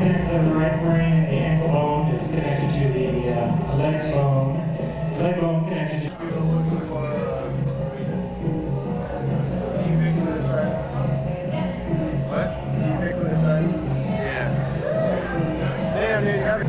the right brain, and the ankle bone is connected to the leg bone. The leg bone connected to. Looking for ubiquitous sign. What? Ubiquitous sign. Yeah. Damn, dude, you have it.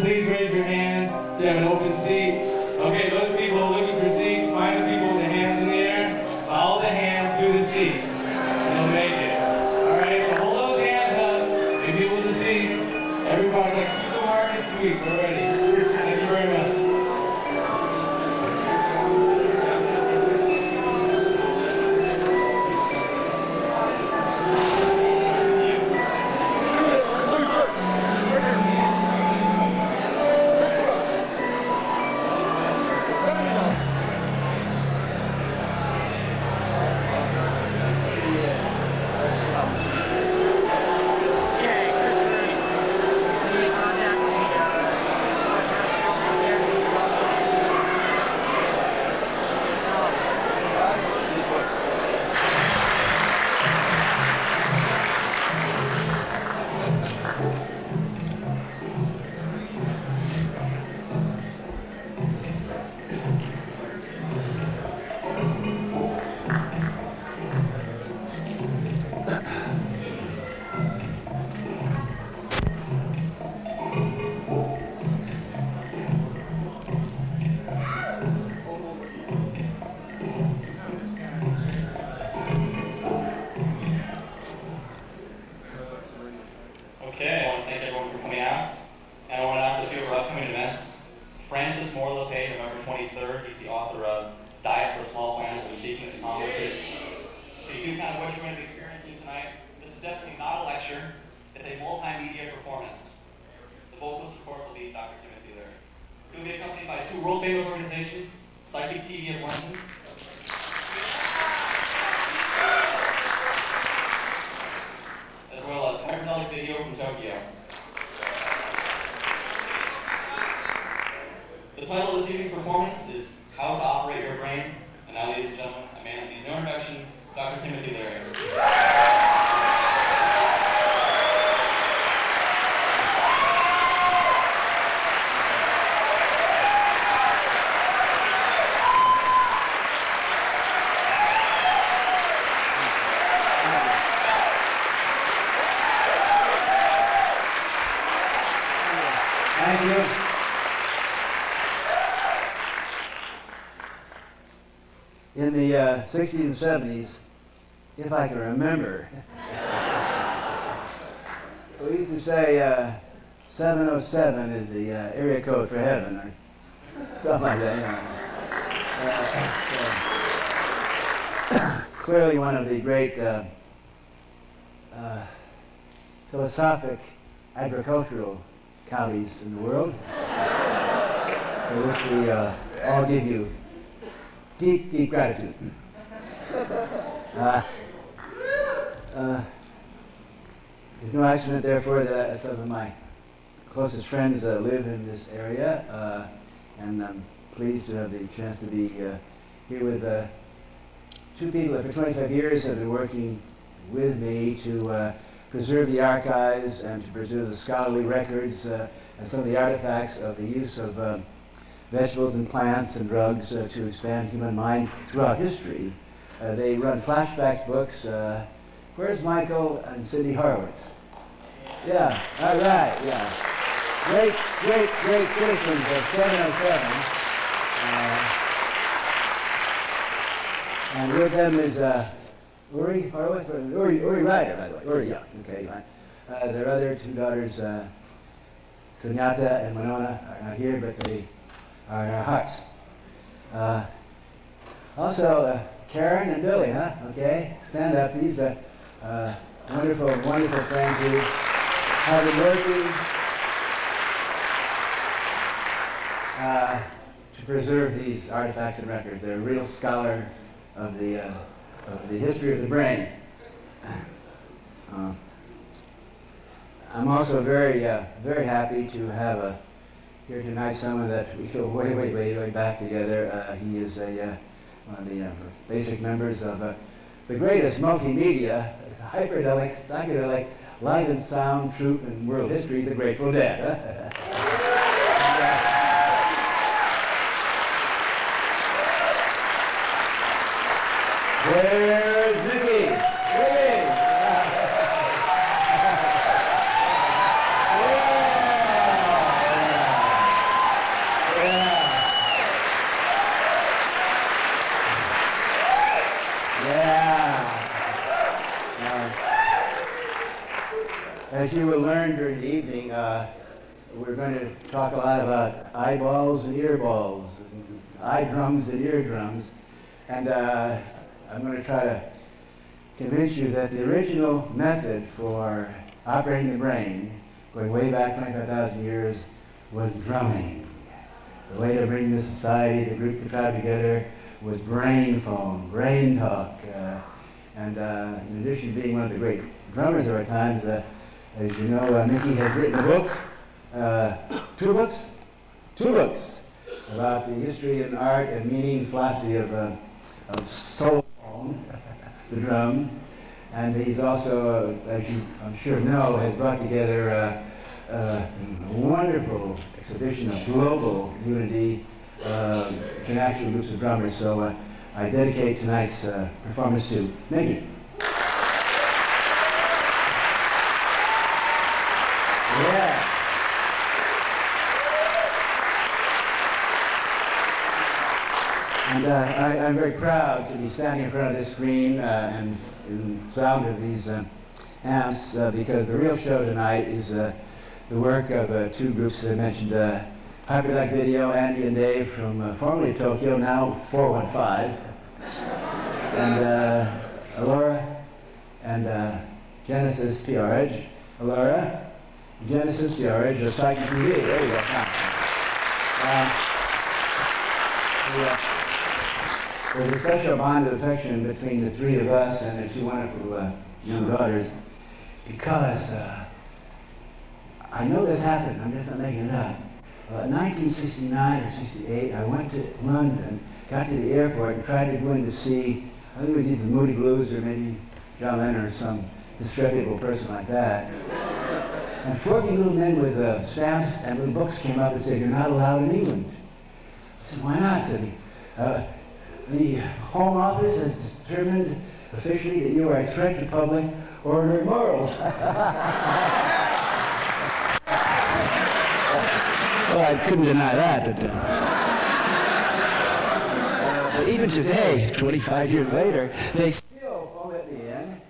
Please raise your hand if you have an open seat. Okay, those people looking for seats, find the people with the hands in the air, follow the hand through the seat, and you'll make it. Alright, so hold those hands up, the people with the seats. Everybody's like supermarket sweep, we're ready. Thank you very much. In the 60s and 70s, if I can remember, we used to say 707 is the area code for heaven, or something like that. Clearly one of the great philosophic agricultural counties in the world, for which we all give you deep, deep gratitude. There's no accident, therefore, that some of my closest friends live in this area, and I'm pleased to have the chance to be here with two people that for 25 years have been working with me to preserve the archives and to preserve the scholarly records and some of the artifacts of the use of vegetables and plants and drugs to expand human mind throughout history. They run flashbacks books Where's Michael and Cindy Horowitz? Yeah, all right, yeah. Great, great, great citizens of 707. And with them is Uri Horowitz, Uri Ryder, by the way. Uri, yeah, okay, fine. Their other two daughters, Sunyata and Winona, are not here, but they are in our hearts. Also, Karen and Billy, huh? Okay, stand up. These are wonderful, wonderful friends who have been working to preserve these artifacts and records. They're real scholars of the history of the brain. I'm also very, very happy to have here tonight someone that we go way, way, way, way back together. He is one of the basic members of the greatest multimedia, hyperdelic, psychedelic, light and sound troupe in world history, the Grateful Dead. Where's Mickey? As you will learn during the evening, we're going to talk a lot about eyeballs and earballs, and eye drums and eardrums, and I'm going to try to convince you that the original method for operating the brain, going way back 25,000 years, was drumming. The way to bring this society, the group to tribe together, was brain phone, brain talk, and in addition to being one of the great drummers of our times, as you know, Mickey has written a book, two books, about the history and art and meaning and philosophy of soul phone, the drum. And he's also, as you I'm sure know, has brought together a wonderful exhibition of global unity, international groups of drummers. So I dedicate tonight's performance to Mickey. Yeah. And I'm very proud to be standing in front of this screen and sound of these amps because the real show tonight is the work of two groups that I mentioned, Hyperdeck Video, Andy and Dave from formerly Tokyo, now 415, and Alora and Genesis PRH. Alora, Genesis PRH, of Psychic TV. There you go. There's a special bond of affection between the three of us and the two wonderful young daughters because I know this happened. I'm just not making it up. 1969 or 68, I went to London, got to the airport, and tried to go in to see, I think it was either Moody Blues or maybe John Lennon or some disreputable person like that. And 14 little men with stamps and little books came up and said, "You're not allowed in England." I said, "Why not?" Said he, the Home Office has determined officially that you are a threat to public order and morals. Well, I couldn't deny that, but even today, 25 years later, they still won't let me in.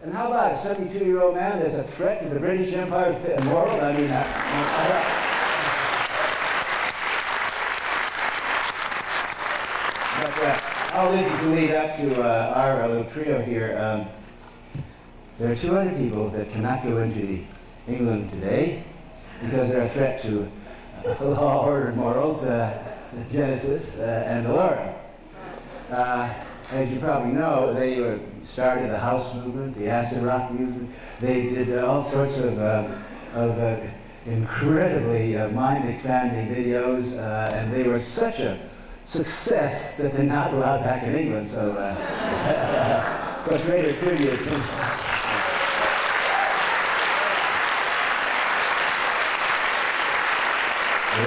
And how about a 72-year-old man that's a threat to the British Empire's moral? I mean, all this is to lead up to our little trio here. There are two other people that cannot go into England today because they're a threat to law, order, and morals, Genesis and Laura. As you probably know, they started the house movement, the acid rock movement. They did all sorts of incredibly mind-expanding videos, and they were such a success that they're not allowed back in England. So, but greater tribute.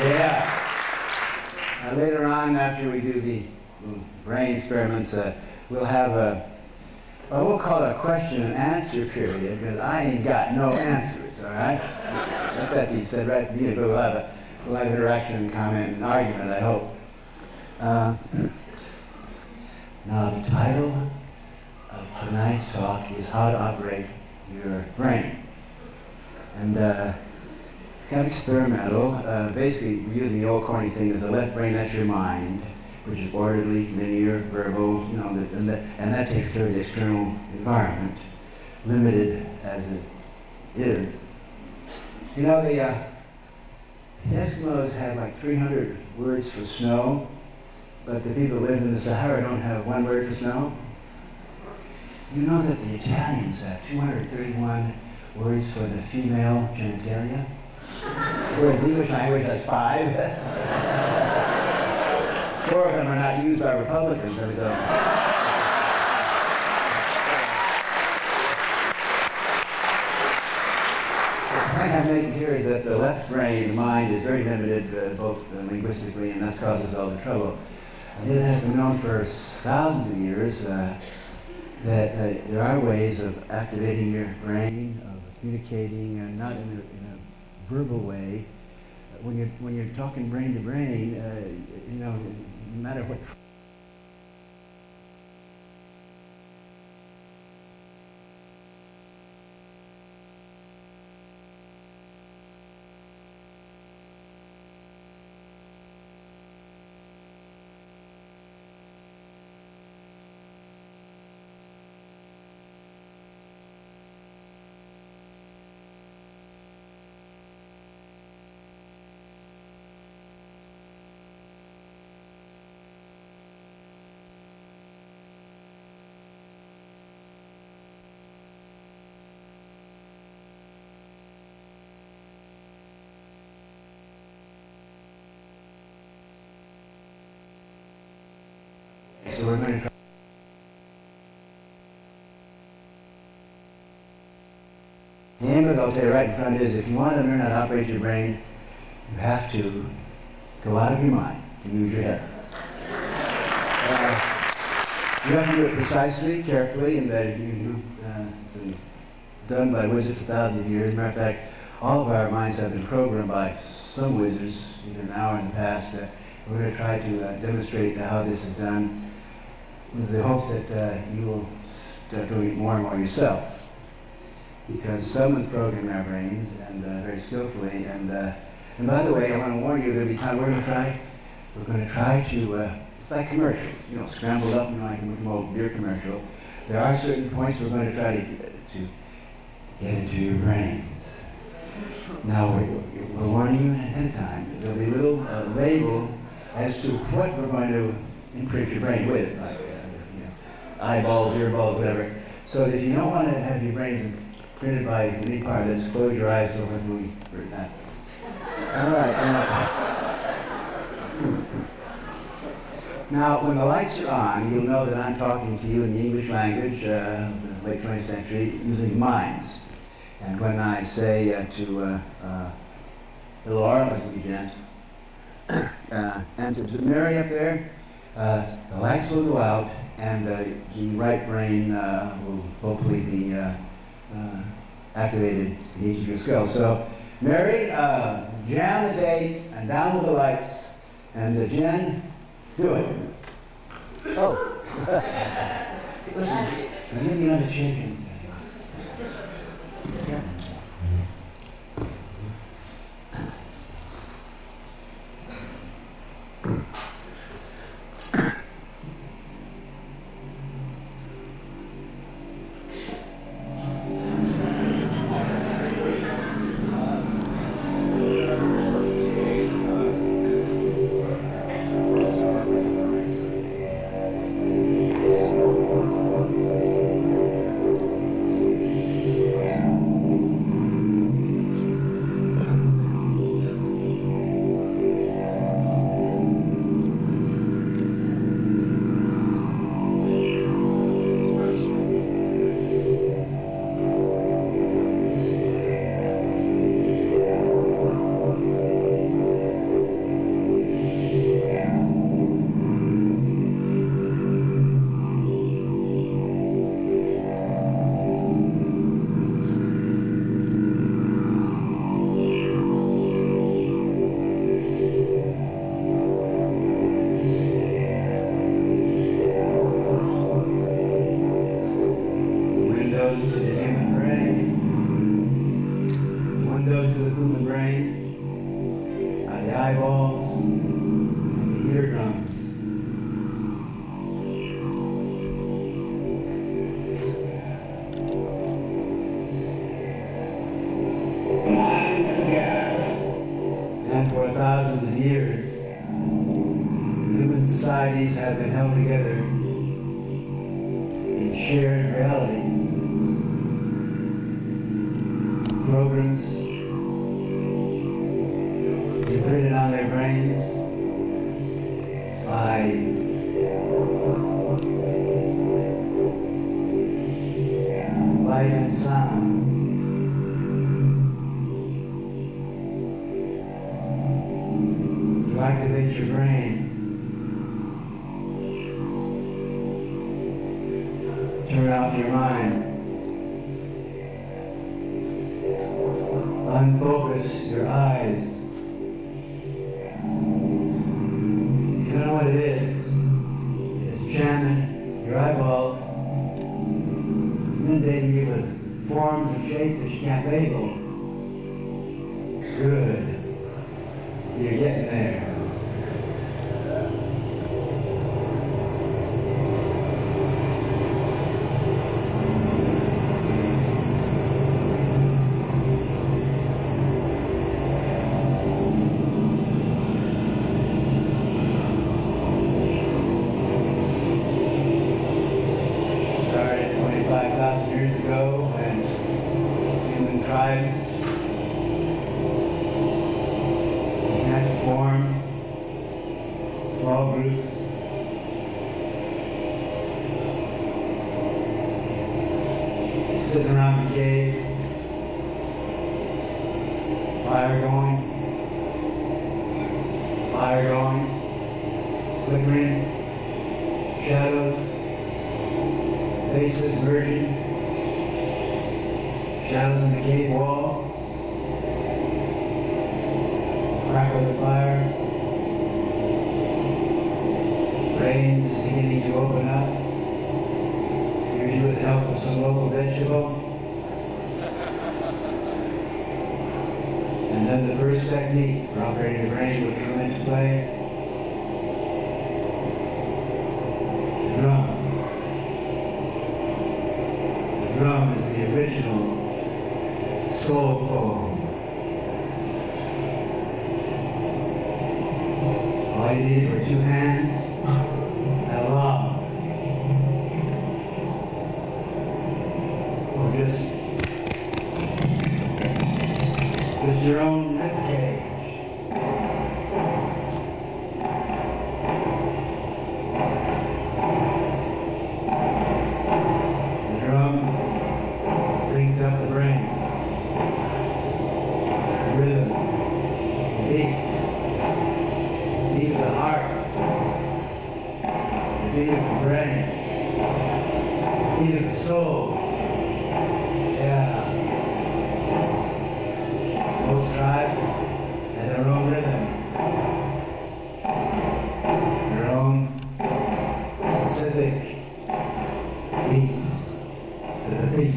Yeah. Later on, after we do the brain experiments, we'll have Well, we'll call it a question and answer period because I ain't got no answers, all right? Let that be said right at the beginning, but we'll have interaction, comment, and argument, I hope. Now, the title of tonight's talk is How to Operate Your Brain. And kind of experimental. Basically, we're using the old corny thing, there's a left brain, that's your mind, which is orderly, linear, verbal, you know, and that takes care of the external environment, limited as it is. You know, the Eskimos have like 300 words for snow, but the people who live in the Sahara don't have one word for snow. You know that the Italians have 231 words for the female genitalia? Whereas the English language has 5. 4 of them are not used by Republicans. The point I'm making here is that the left brain, the mind, is very limited, both linguistically, and that causes all the trouble. It has been known for thousands of years that there are ways of activating your brain, of communicating, not in a verbal way. When you're talking brain to brain, you know, no matter what. So we're going to try. The aim of it, I'll tell you right in front, is if you want to learn how to operate your brain, you have to go out of your mind and use your head. You have to do it precisely, carefully, and that it's been done by wizards for thousands of years. As a matter of fact, all of our minds have been programmed by some wizards, either now or in the past. We're going to try to demonstrate how this is done with the hopes that you will start doing it more and more yourself. Because someone's programming our brains, and very skillfully. And by the way, I want to warn you, there'll be time we're going to try to, it's like commercials, you know, scrambled up, you know, like an old beer commercial. There are certain points we're going to try to get into your brains. Now, we're warning you ahead of time. There'll be a little label as to what we're going to imprint your brain with, like eyeballs, earballs, whatever. So if you don't want to have your brains printed by any part, then just close your eyes so much we heard that. All right. Now, when the lights are on, you'll know that I'm talking to you in the English language, the late 20th century, using minds. And when I say to Laura, listen to me, Jen, and to Mary up there, the lights will go out, and the right brain will hopefully be activated in each of your skills. So, Mary, jam the tape and down with the lights, and Jen, do it. Oh. Listen, give me another chicken. societies have been held together in shared realities. Programs imprinted on their brains by light and sound. To activate your brain. Turn off your mind. Unfocus your eyes. If you don't know what it is, it's jamming your eyeballs. It's inundating you with forms and shapes that you can't label. Good. You're getting there. Started 25,000 years ago when human tribes began to form small groups. Sitting around the cave, fire going, flickering, shadows, faces merging, shadows on the cave wall, crack of the fire, brains beginning to open up, usually with the help of some local vegetable. And then the first technique for operating the brain would come into play. The drum. The drum is the original soul phone. All you needed were two hands and a log. Or just your own rib cage. The drum linked up the brain. Rhythm, beat of the heart, the beat of the brain, beat of the soul. Yeah. Most tribes have their own rhythm, their own specific beat, the beat,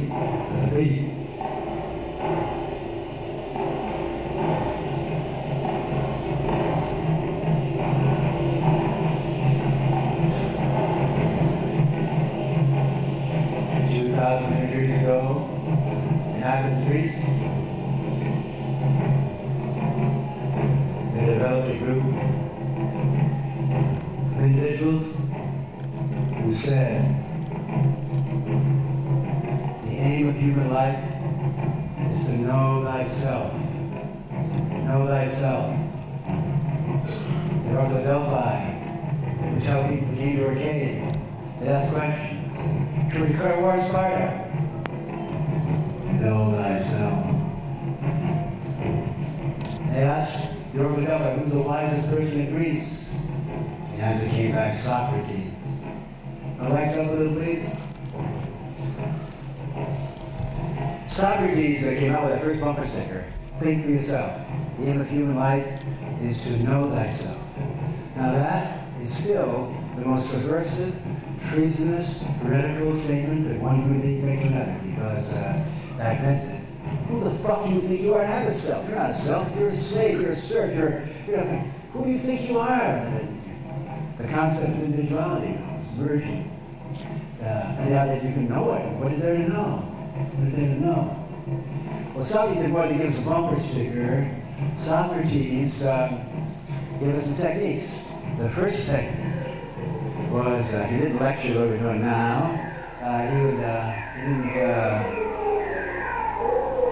the beat. Years ago, in Athens, Greece, they developed a group of individuals who said the aim of human life is to know thyself. Know thyself. They were to Delphi. They would tell people who came to our cave. They asked questions. Should we declare war on Sparta? Know thyself. They asked the oracle Delphi, who's the wisest person in Greece? The answer came back, Socrates. I'd like some of them, please. Socrates came out with that first bumper sticker. Think for yourself. The aim of human life is to know thyself. Now that is still the most subversive, treasonous, heretical statement that one human being can make to another, because back then said, who the fuck do you think you are? Have a self. You're not a self. You're a slave. You're a serf. Who do you think you are? The concept of individuality is merging. And now that you can know it, what is there to know? What is there to know? Well, Socrates didn't want to give us a bumper sticker. Socrates gave us some techniques. The first technique was he didn't lecture what we're doing now. He didn't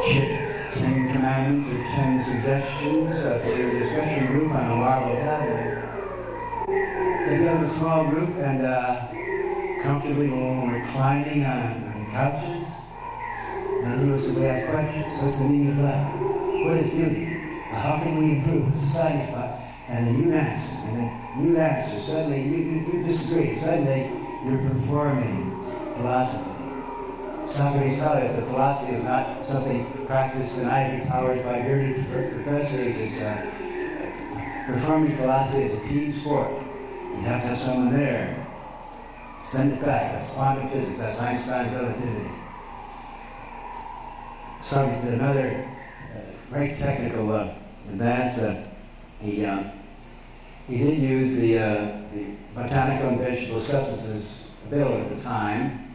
ship 10 commandments or 10 suggestions for your discussion group on a marble tablet. They got in a small group and comfortably reclining on couches. And he would simply ask questions. What's the meaning of life? What is beauty? How can we improve society? And then you answer, and then you answer. Suddenly you disagree. Suddenly you're performing philosophy. Socrates taught us that philosophy is not something practiced in ivory towers by bearded professors. It's performing philosophy is a team sport. You have to have someone there. Send it back. That's quantum physics. That's Einstein's relativity. Socrates did another very technical advance. He did use the botanical and vegetable substances available at the time.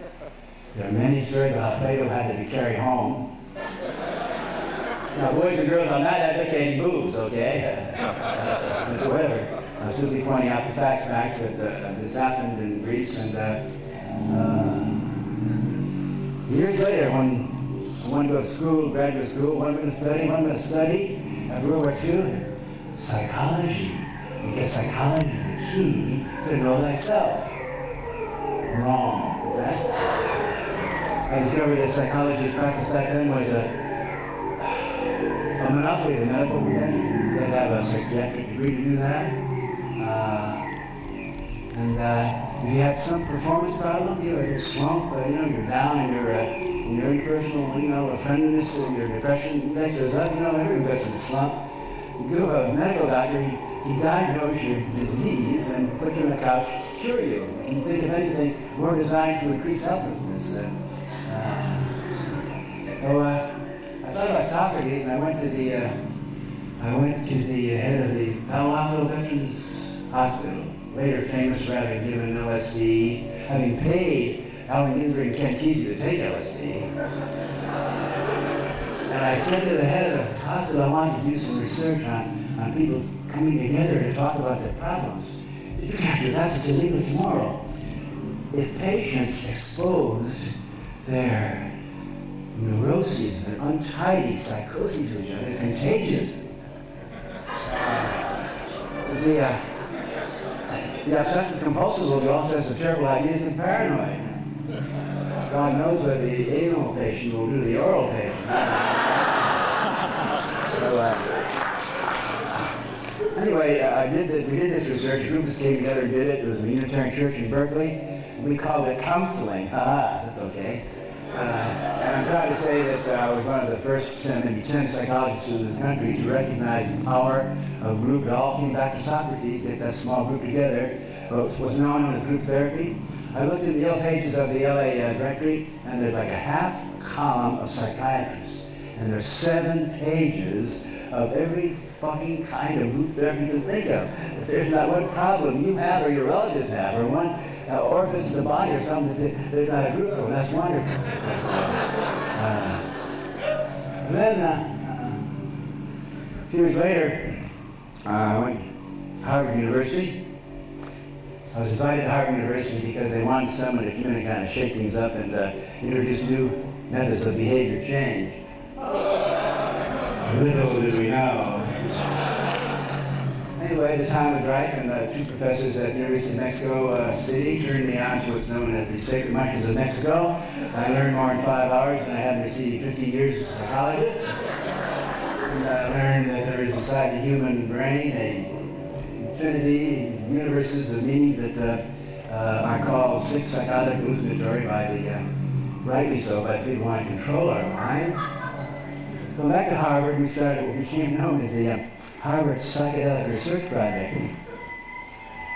There are many stories about how Plato had to be carried home. Now, boys and girls, I'm not advocating booze, okay? But whatever. I'm simply pointing out the facts that this happened in Greece. And years later, when I wanted to go to school, graduate school, what am I going to study after World War II? Psychology. Because psychology is the key to know thyself. Wrong. Right? I discovered that psychology practiced back then was a monopoly of the medical profession. You had to have a psychiatric degree to do that. And if you had some performance problem, a slump, you're down and your interpersonal, friendliness and your depression index goes up, everyone gets in a slump. You go to a medical doctor, he diagnose your disease and put you on a couch to cure you. And you think, if anything, more designed to increase helplessness. I thought about Socrates, and I went to the head of the Palo Alto Veterans Hospital, later famous for having given LSD, having paid Allen Ginsberg and Ken Kesey to take LSD. And I said to the head of the hospital, I wanted to do some research on people coming together to talk about their problems. You can't do that, it's illegal, it's immoral. If patients exposed their neuroses, their untidy psychoses to each other, it's contagious. The obsessive compulsive will get all sorts of terrible ideas and paranoid. God knows what the anal patient will do to the oral patient. Anyway, we did this research. A group of us came together and did it. It was a Unitarian church in Berkeley. We called it counseling. That's okay. And I'm proud to say that I was one of the first maybe 10 psychologists in this country to recognize the power of a group. It all came back to Socrates, get that small group together. What's known as group therapy. I looked at the Yale pages of the LA directory, and there's like a half column of psychiatrists. And there's 7 pages of every fucking kind of group therapy you can think of. If there's not one problem you have or your relatives have, or one orifice in the body or something, there's not a group for it. That's wonderful. And then, a few years later, I went to Harvard University. I was invited to Harvard University because they wanted someone to come in and kind of shake things up and introduce new methods of behavior change. Little did we know. Anyway, the time was right, and 2 professors at the University of Mexico City turned me on to what's known as the sacred mushrooms of Mexico. I learned more in 5 hours than I had received 50 years as a psychologist. And I learned that there is inside the human brain a infinity, universes of meanings that are called sick psychotic hallucinatory rightly so, by people who want to control our minds. Going back to Harvard, we started what became known as the Harvard Psychedelic Research Project.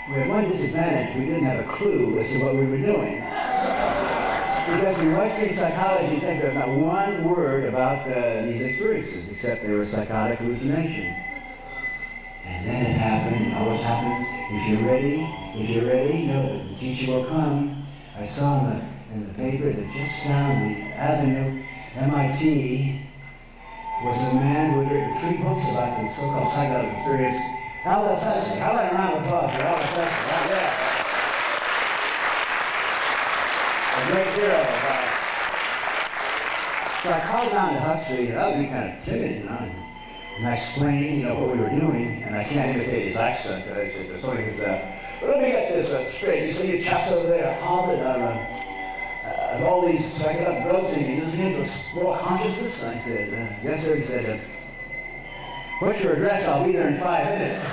We had one disadvantage: we didn't have a clue as to what we were doing. Because in Western psychology, there's not one word about these experiences, except they were psychotic hallucinations. And then it happened, and always happens, if you're ready, the teacher will come. I saw in the paper that just down the avenue, MIT, was a man who had written 3 books about the so-called psychedelic experience. How about a round of applause for Aldous Huxley? So I called down to Huxley, and I would be kind of timid, and I explained, what we were doing, and I can't imitate his accent, but I said, something is but let me get this straight. You see your chaps over there, all that are all these psychedelic drugs, and you're using it to explore consciousness? I said, yes, sir. He said, what's your address? I'll be there in 5 minutes.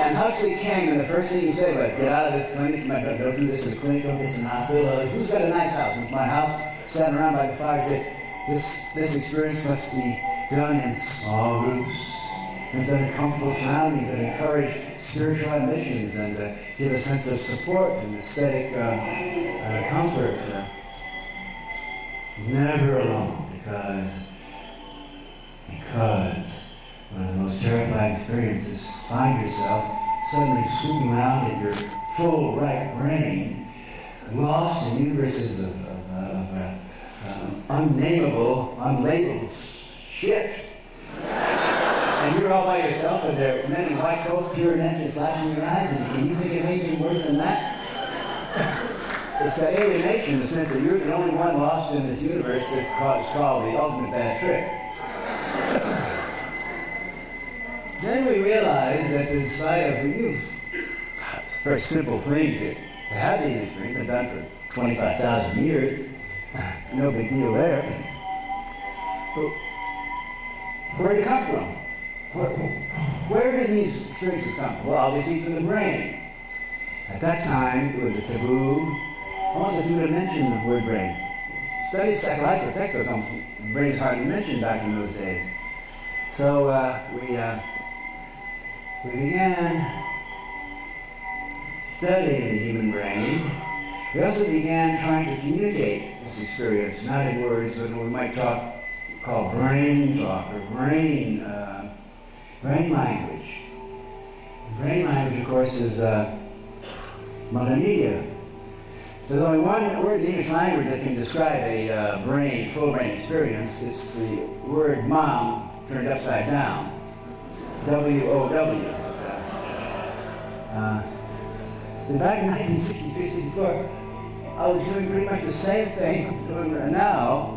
And Huxley came, and the first thing he said was, get out of this clinic, don't do this in the clinic, don't do this in the hospital. Who's got a nice house? It was my house, sat around by the fire, said, this experience must be done in small groups. It's done in comfortable surroundings that encourage spiritual ambitions and give a sense of support and aesthetic comfort. Never alone, because one of the most terrifying experiences is find yourself suddenly swooping around in your full right brain, lost in universes of unnameable, unlabeled shit. And you're all by yourself, and there are men in white coats, pure energy flashing in your eyes, and can you think of anything worse than that? It's that alienation, in the sense that you're the only one lost in this universe that is called the ultimate bad trip. Then we realized that in spite of youth, it's a very simple thing to have these experiences, been done for 25,000 years, no big deal there. But where did it come from? Where did these experiences come from? Well, obviously from the brain. At that time, it was a taboo, almost if you would mention the word brain. Studies psychological techniques, the brain is hardly mentioned back in those days. So we began studying the human brain. We also began trying to communicate this experience, not in words, but what we might call brain talk or brain language. Brain language, of course, is multimedia. There's only one word in the English language that can describe a full brain experience. It's the word mom turned upside down. W-O-W. So back in 1963-64, I was doing pretty much the same thing I'm doing now.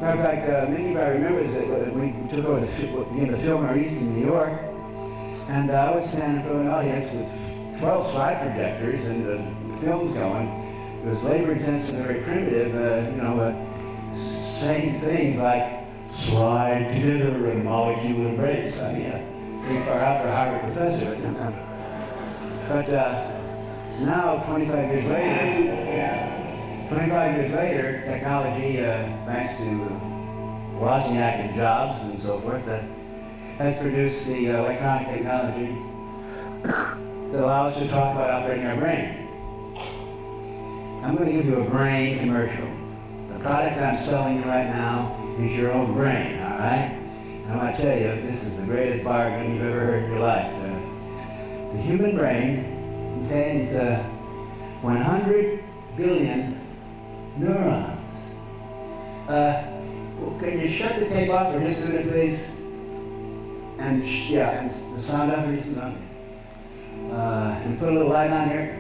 Matter of fact, many of you remember that we took over the Film Noir East in New York, and I was standing in front of an audience with 12 slide projectors and the film's going. It was labor-intensive and very primitive, saying things like slide together and molecule embrace. I mean, pretty far out for a Harvard professor. But now, 25 years later, technology, thanks to Wozniak and Jobs and so forth, has produced the electronic technology that allows us to talk about operating our brain. I'm going to give you a brain commercial. The product I'm selling you right now is your own brain, all right? And I'm going to tell you, this is the greatest bargain you've ever heard in your life. The human brain contains 100 billion neurons. Can you shut the tape off for just a minute, please? And and the sound off for just a minute. And put a little light on here.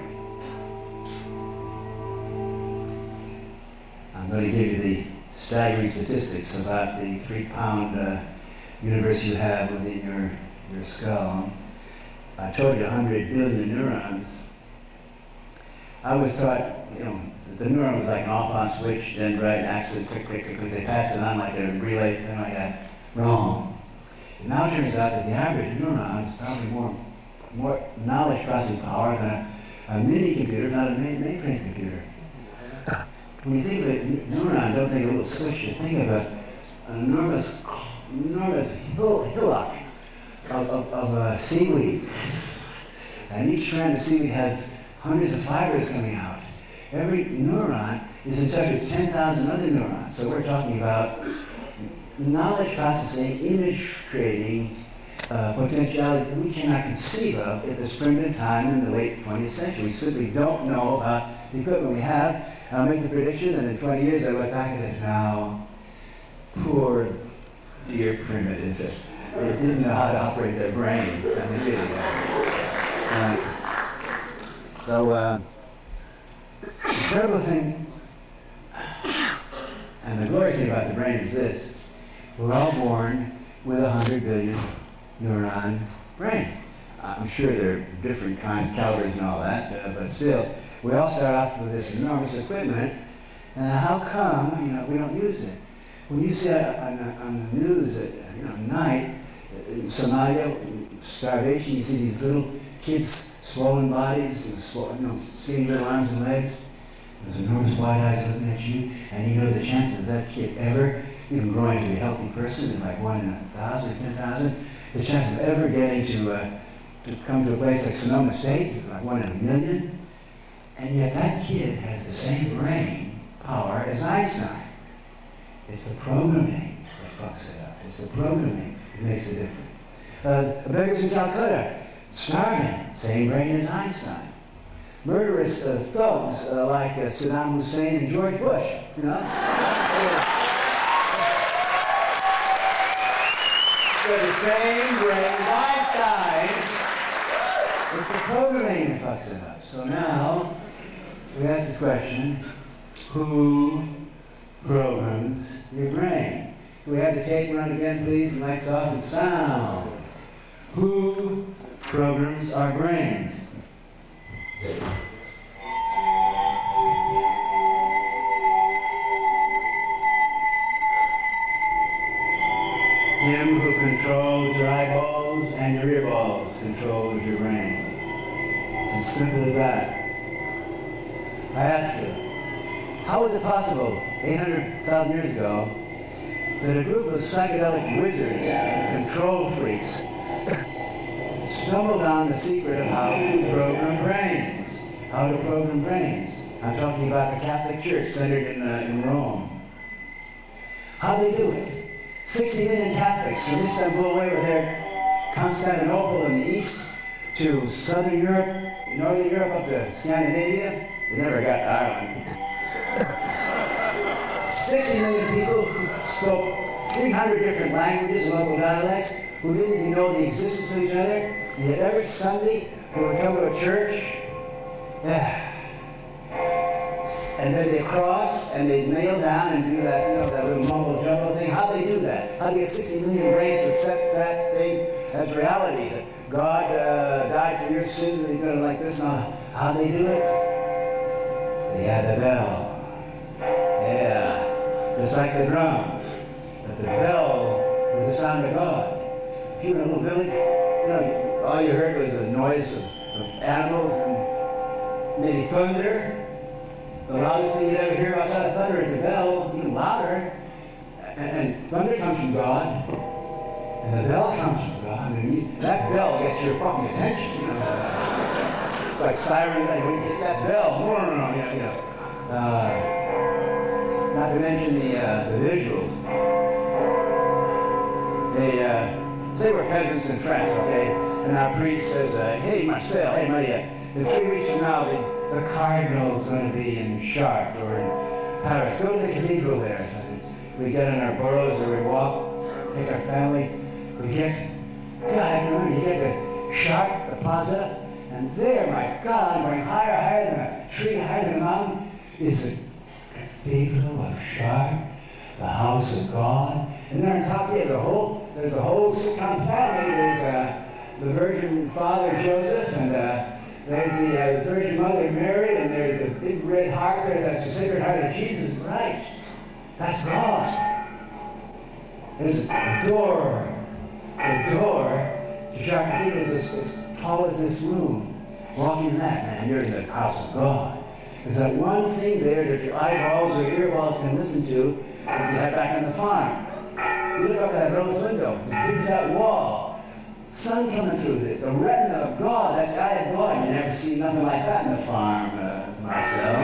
I'm going to give you the staggering statistics about the 3-pound universe you have within your skull. I told you 100 billion neurons. I was taught, that the neuron was like an off-on switch, then right access, click, click, click, click. They passed it on like a relay, thing like that. Wrong. It now turns out that the average neuron is probably more knowledge processing power than a mini computer, not a mainframe computer. When you think of a neuron, don't think of a little switch. You think of an enormous hillock of seaweed. And each strand of seaweed has hundreds of fibers coming out. Every neuron is in touch with 10,000 other neurons. So we're talking about knowledge processing, image creating potentiality that we cannot conceive of at this primitive time in the late 20th century. We simply don't know about the equipment we have. I'll make the prediction that in 20 years I look back at this now. Poor dear primitives. They didn't know how to operate their brains. I mean, really. incredible thing, and the glorious thing about the brain is this. We're all born with 100 billion neuron brain. I'm sure there are different kinds, calories and all that, but still, we all start off with this enormous equipment, and how come, we don't use it? When you see on the news at night, in Somalia, starvation, you see these little kids, swollen bodies, skinny little arms and legs, those enormous wide eyes looking at you, and the chances of that kid ever even growing to be a healthy person is like 1 in 1,000 or 10,000. The chances of ever getting to come to a place like Sonoma State is like 1 in 1,000,000. And yet that kid has the same brain power as Einstein. It's the programming that fucks it up. It's the programming that makes it different. Beggars in Calcutta, starving, same brain as Einstein. Murderous thugs like Saddam Hussein and George Bush, They're the same brain as Einstein. It's the programming that fucks it up. So now, we ask the question, who programs your brain? Can we have the tape run again, please? Lights off and sound. Who programs our brains? Him who controls your eyeballs and your earballs controls your brain. It's as simple as that. I ask you, how was it possible 800,000 years ago that a group of psychedelic wizards, control freaks, stumbled on the secret of how to program brains? How to program brains. I'm talking about the Catholic Church centered in Rome. How do they do it? 60 million Catholics from Istanbul away with their Constantinople in the east to southern Europe, northern Europe up to Scandinavia. They never got to Ireland. 60 million people who spoke 300 different languages and local dialects, who didn't even know the existence of each other, and yet every Sunday they would come to a church, and then they cross and they nail down and do that, that little mumble jumble thing. How'd they do that? How'd they get 60 million brains to accept that thing as reality? That God died for your sins and he's going to like this. How'd they do it? They had the bell. Yeah. Just like the drums. But the bell was the sound of God. If you were in a little village, all you heard was the noise of animals and maybe thunder. The loudest thing you'd ever hear outside of thunder is the bell, even louder. And thunder comes from God, and the bell comes from God. And that bell gets your fucking attention, like siren, like when you hit that bell, not to mention the visuals. Say we're peasants in France, okay? And our priest says, hey Marcel, hey Maria, in 3 weeks from now, the cardinal's going to be in Chartres or in Paris. Go to the cathedral there. So we get in our burros or we walk, take our family. We get, God, I can remember, you get to Chartres, the plaza, and there, my God, going higher than a tree, higher than a mountain, is the cathedral of Chartres, the house of God. And there on top of it, there's a whole sitcom family. There's the Virgin Father Joseph, and there's the Virgin Mother Mary, and there's the big red heart there. That's the Sacred Heart of Jesus Christ. That's God. There's a door. The door to Chartres Cathedral is as tall as this room. Walking in that, man, you're in the house of God. There's that one thing there that your eyeballs or earballs can listen to as you head back on the farm. You look up at that rose window, as big as that wall, sun coming through it, the retina of God, that's eye of God. You never see nothing like that in the farm, Marcel.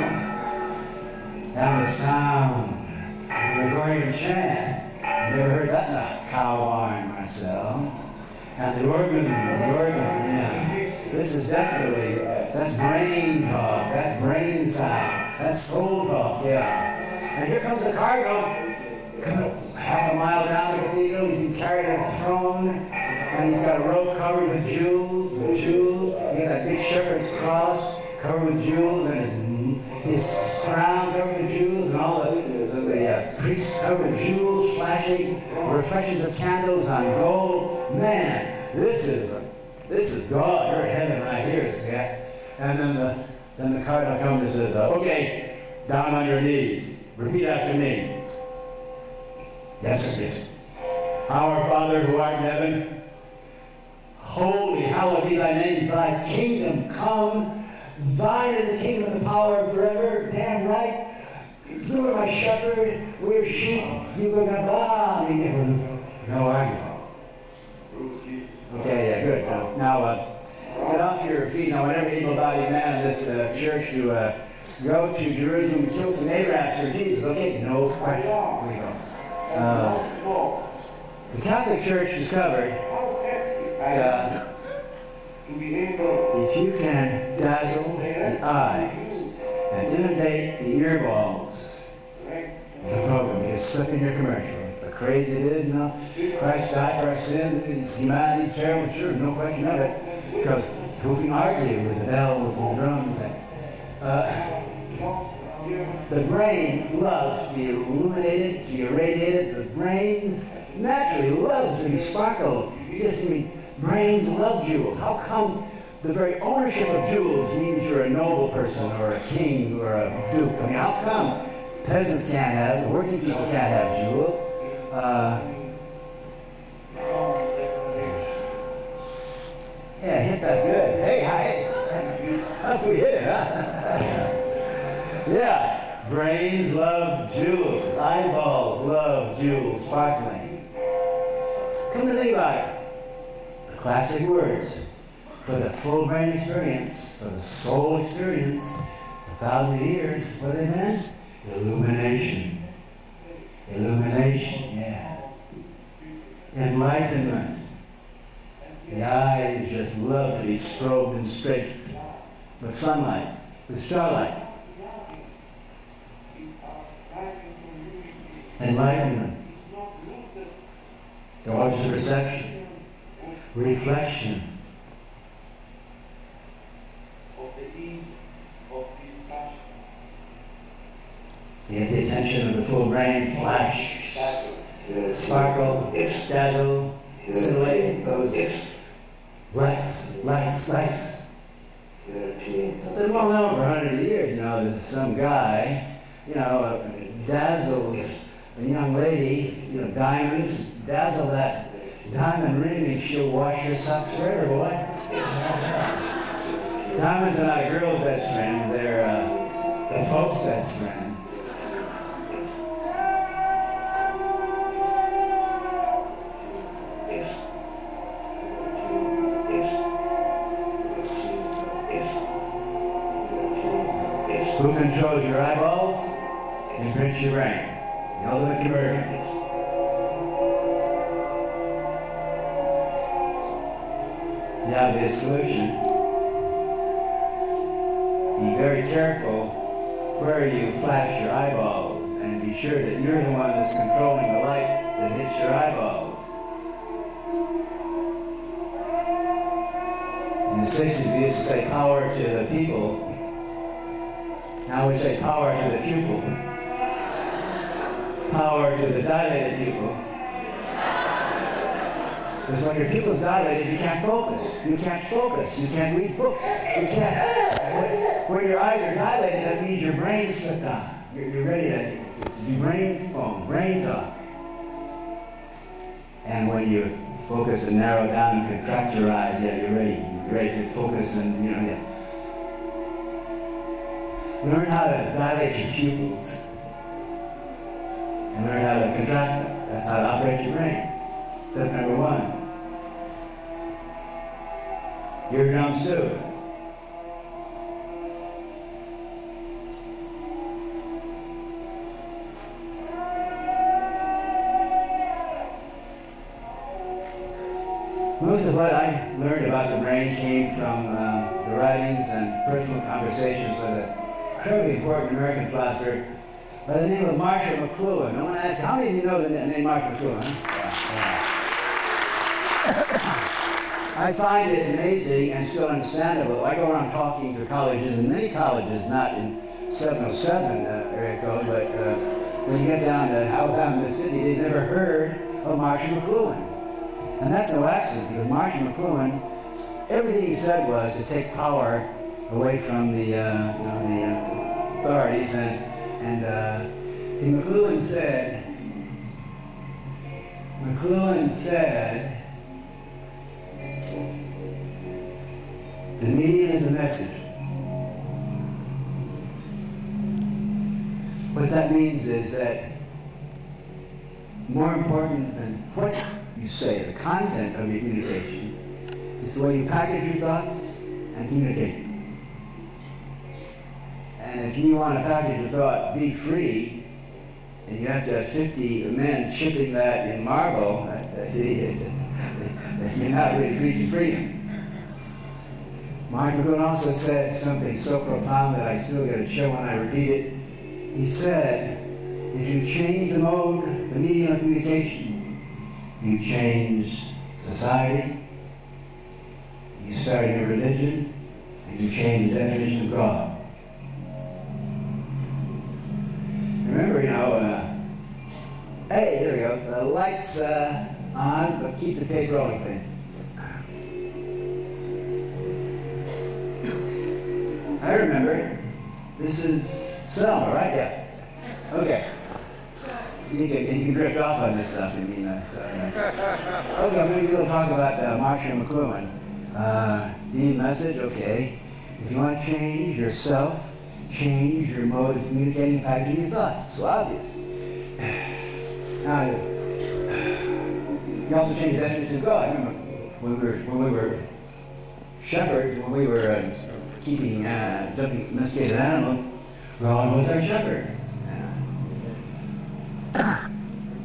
And the sound of the Gregorian chant, you never heard that in a cow barn, Marcel. And the organ, yeah. This is definitely, that's brain talk, that's brain sound, that's soul talk, yeah. And here comes the cardinal, coming half a mile down the cathedral. He's been carried on a throne, and he's got a robe covered with jewels. He got that big shepherd's cross covered with jewels, and his crown covered with jewels, and all the priests covered with jewels, flashing reflections of candles on gold. Man, this is God. We're in heaven right here, see? And then the cardinal comes and says, okay, down on your knees. Repeat after me. Yes, sir. Our Father who art in heaven, holy, hallowed be thy name. Thy kingdom come. Thine is the kingdom and the power forever. Damn right. You are my shepherd. We're sheep. You go down. No argument. Okay, yeah, good. Now, get off your feet. Now, whenever able-bodied man in this church to go to Jerusalem and kill some Arabs for Jesus, okay? No question. Here we go. The Catholic Church discovered that if you can dazzle the eyes and inundate the earballs, the program gets stuck in your commercial. How crazy it is, you know. Christ died for our sins. Humanity's terrible, sure, no question of it. Because who can argue with the bells and the drums? The brain loves to be illuminated, to be irradiated. The brain naturally loves to be sparkled. Brains love jewels. How come the very ownership of jewels means you're a noble person or a king or a duke? I mean, how come peasants can't have, working people can't have jewels? Yeah, hit that good. Hey, hi. We hit it, huh? Yeah, brains love jewels. Eyeballs love jewels, sparkling. Come to think about it. The classic words for the full brain experience, for the soul experience, 1,000 years, what they meant? Illumination. Illumination, yeah. Enlightenment. The eyes just love to be strobed and straight with sunlight, with starlight. Enlightenment. Doors to perception, reflection. Get the attention of the full brain, flash, sparkle, dazzle, scintillate, those lights. It's been well known for hundreds of years, you know, that some guy, dazzles a young lady, diamonds, dazzle that diamond ring and she'll wash your socks forever, boy. Diamonds are not a girl's best friend, they're the Pope's best friend. Who controls your eyeballs? Imprints your brain. The ultimate conversion. The obvious solution. Be very careful where you flash your eyeballs and be sure that you're the one that's controlling the lights that hits your eyeballs. In the 60s we used to say power to the people. Now we say power to the pupil. Power to the dilated pupil. Because when your pupil's dilated, you can't focus. You can't read books. You can't. When your eyes are dilated, that means your brain's shut down. You're ready to be brain foam, brain talk. And when you focus and narrow down and contract your eyes, yeah, you're ready. You're ready to focus and, yeah. Learn how to dilate your pupils. And learn how to contract them. That's how to operate your brain. Step number 1. Eardrums too. Most of what I learned about the brain came from the writings and personal conversations with a incredibly important American philosopher by the name of Marshall McLuhan. I want to ask, how many of you know the name Marshall McLuhan? I find it amazing and still understandable. I go around talking to colleges, and many colleges, not in 707 area code, but when you get down to Alabama, Mississippi, they've never heard of Marshall McLuhan. And that's no accident, because Marshall McLuhan, everything he said was to take power away from the authorities, and McLuhan said, the media is a message. What that means is that more important than what you say, the content of your communication, is the way you package your thoughts and communicate. And if you want to package a thought, be free, and you have to have 50 men chipping that in marble, you're not really preaching freedom. Mark McLuhan also said something so profound that I still get a chill when I repeat it. He said, if you change the mode, the medium of communication, you change society, you start a new religion, and you change the definition of God. Remember, hey, there we go. The lights on, but keep the tape rolling, please. I remember. This is Sonoma, right? Yeah. Okay. You can drift off on this stuff. Okay, maybe we'll talk about Marshall McLuhan. Need a message? Okay. If you want to change yourself, change your mode of communicating and packaging your thoughts. It's so obvious. Now, you also change the definition of God. Remember, when we were shepherds, when we were keeping domesticated animals, God was our shepherd.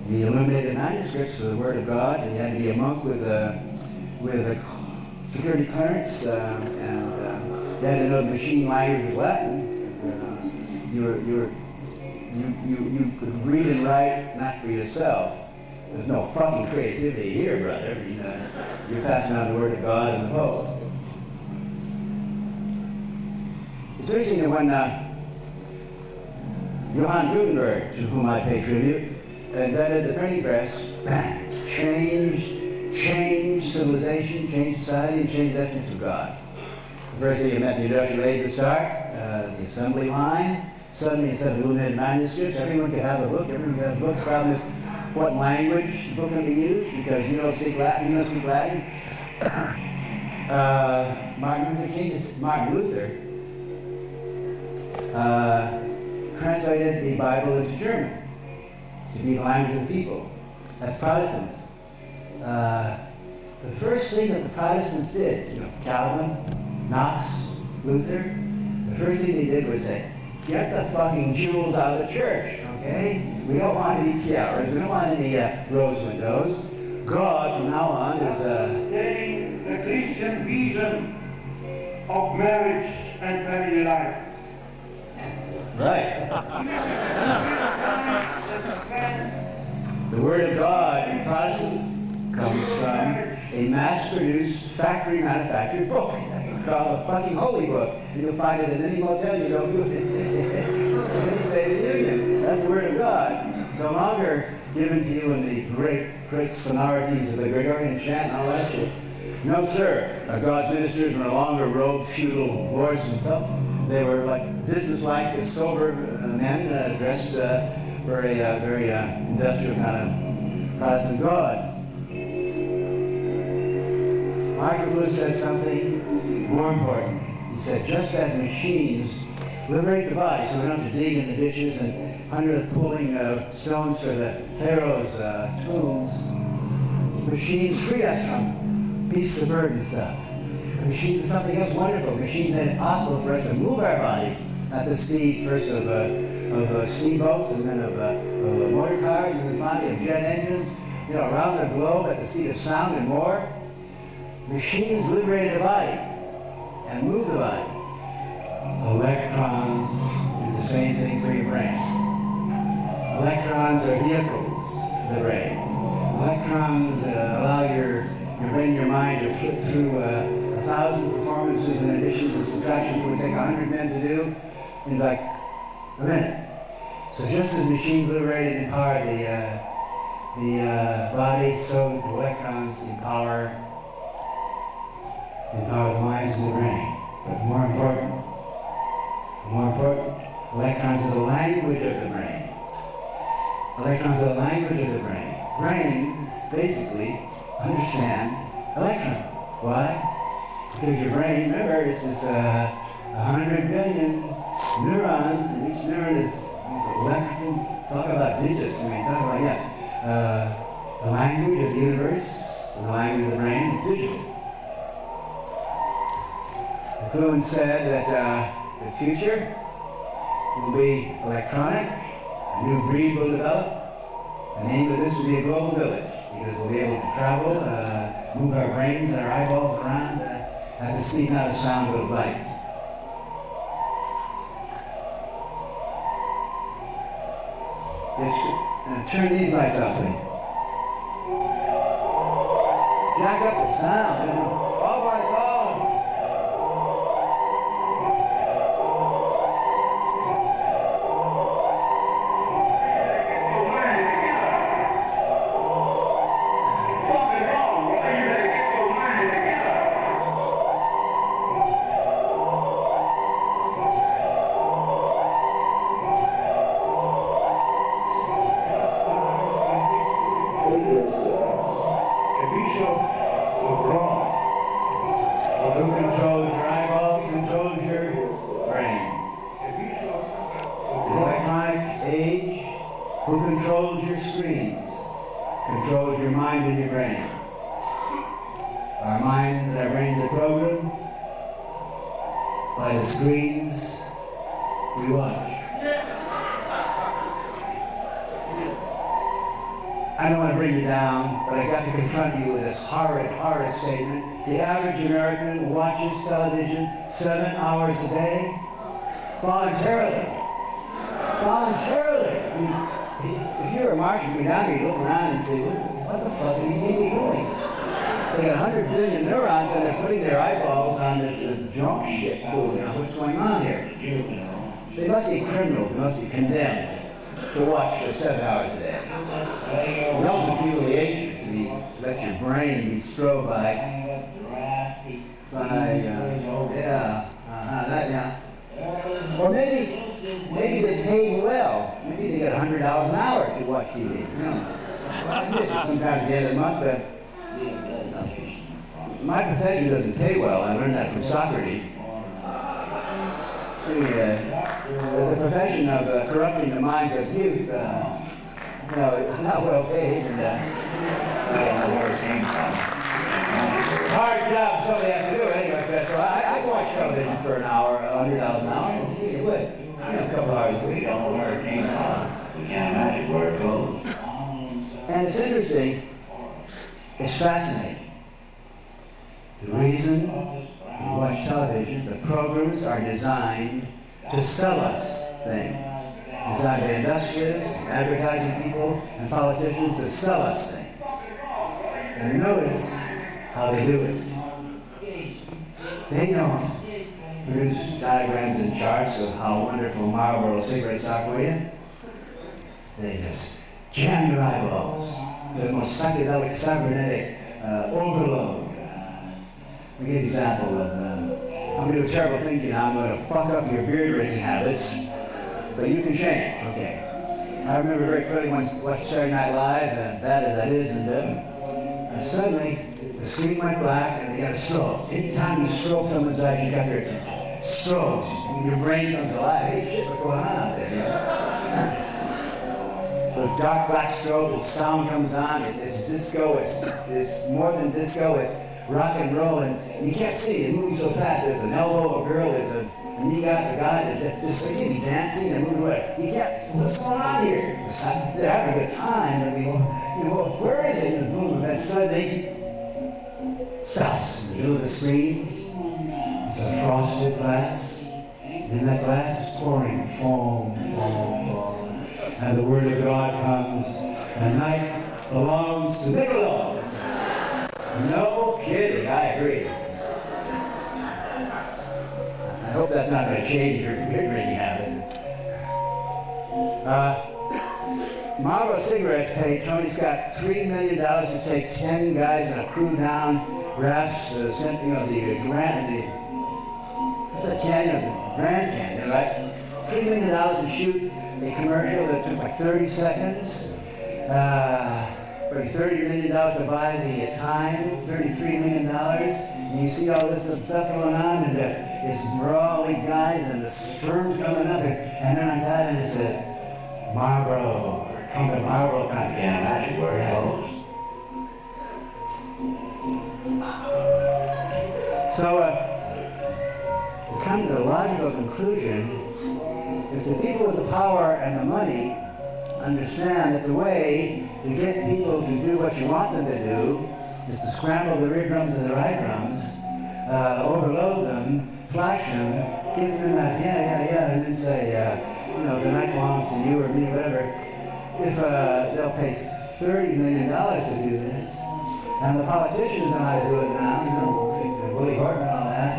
The illuminated manuscripts were the Word of God, and you had to be a monk with a security clearance, and you had to know the machine language of Latin. You could read and write not for yourself. There's no fucking creativity here, brother. You're passing on the Word of God and the poet. It's interesting that when Johann Gutenberg, to whom I pay tribute, invented the printing press, changed civilization, changed society, and changed the definition of God. The first thing you meant the industrial age would start, the assembly line. Suddenly, instead of illuminated manuscripts, everyone could have a book. Everyone could have a book. The problem is what language the book can be used, because you don't speak Latin, you don't speak Latin. Martin Luther translated the Bible into German to be the language of the people. That's Protestants. The first thing that the Protestants did, Calvin, Knox, Luther, the first thing they did was say, get the fucking jewels out of the church, okay? We don't want any tiaras, we don't want any rose windows. God, from now on, is getting the Christian vision of marriage and family life. Right. The Word of God in Protestants comes from a mass-produced, factory-manufactured book. It's called a fucking holy book. And you'll find it in any motel you go to in any State of the Union. That's the Word of God. No longer given to you in the great sonorities of the Gregorian chant and all that shit. No, sir. God's ministers were no longer robed feudal lords and stuff. They were like business-like, sober men dressed for a very industrial kind of Protestant God. Martin Luther says something more important. He said, just as machines liberate the body so we don't have to dig in the ditches and under the pulling stones for the Pharaoh's tombs, machines free us from beasts of burden and stuff. Machines are something else wonderful. Machines made it possible for us to move our bodies at the speed first of steamboats and then of motor cars and then finally of jet engines, around the globe at the speed of sound and more. Machines liberate the body and move the body. Electrons do the same thing for your brain. Electrons are vehicles for the brain. Electrons allow your brain, your mind to flip through 1,000 performances and additions and subtractions it would take 100 men to do in like a minute. So just as machines liberate and empower the body, so do electrons empower the minds and the brain. But more important, electrons are the language of the brain. Electrons are the language of the brain. Brains basically understand electrons. Why? Because your brain, remember, it's 100 billion neurons, and each neuron is electrical. Talk about digits. I mean, talk about, the language of the universe, and the language of the brain is digital. McLuhan said that the future will be electronic, a new breed will develop. The name of this will be a global village, because we'll be able to travel, move our brains and our eyeballs around at the speed, not of sound, but of light. Turn these lights up, please. Jack up the sound. All lights off. Controls your mind and your brain. Our minds and our brains are programmed by the screens we watch. I don't want to bring you down, but I got to confront you with this horrid statement. The average American watches television 7 hours a day voluntarily. Voluntarily. I mean, if you're a Martian, you go down here, you look around and say, what the fuck are these people doing? They got 100 billion neurons and they're putting their eyeballs on this junk shit. What's going on here? They must be criminals. They must be condemned to watch for 7 hours a day. The ultimate humiliation to let your brain be strobed or maybe they're paid well. Maybe they get $100 an hour to watch TV. I admit that sometimes at the end of the month, but my profession doesn't pay well. I learned that from Socrates. The profession of corrupting the minds of youth, it's not well paid. And, hard job somebody has to do it anyway. So I can watch television for an hour, $100 an hour. It would. A couple hours a week. We don't know where it came from. We can't imagine where it goes. And it's interesting. It's fascinating. The reason we watch television, the programs are designed to sell us things. Designed by industrialists, advertising people, and politicians to sell us things. And notice how they do it. They don't produce diagrams and charts of how wonderful Marlboro cigarettes are for you. They just jam your eyeballs with the most psychedelic, cybernetic overload. I'll give you an example of, I'm going to do a terrible thing to you now. I'm going to fuck up your beer drinking habits, but you can change, okay? I remember very clearly when I watched Saturday Night Live, bad as that is, and suddenly the screen went black and they got a stroke. Anytime you stroke someone's eyes, you got their attention. Strokes, your brain comes alive. Hey, shit, what's going on out there? With dark black strobe, the sound comes on. It's disco. It's more than disco. It's rock and roll, and you can't see. It's moving so fast. There's an elbow of a girl. There's a knee guy of a guy. There's he dancing and moving away. You can't. What's going on here? They're having a good time. I mean, where is it? And boom, and then suddenly stops in the middle of the screen. It's a frosted glass. And in that glass is pouring foam. And the word of God comes, the night belongs to Niccolo. No kidding, I agree. I hope that's not going to change your beer drinking habit. Marlboro Cigarettes paid Tony Scott $3 million to take 10 guys in a crew down rafts, sent, the Grand Canyon, right? $3 million to shoot a commercial that took like 30 seconds. Probably $30 million to buy the time, $33 million. And you see all this stuff going on, and it's brawly guys, and the sperm's coming up, and then I got and it said, Marlboro, come to Marlboro, kind of can't imagine where it goes. So, we come to the logical conclusion, if the people with the power and the money understand that the way to get people to do what you want them to do is to scramble the rear drums and the right drums, overload them, flash them, give them that yeah, and then say, the night belongs to you or me, whatever. If they'll pay $30 million to do this, and the politicians know how to do it now, Willie Horton and all that,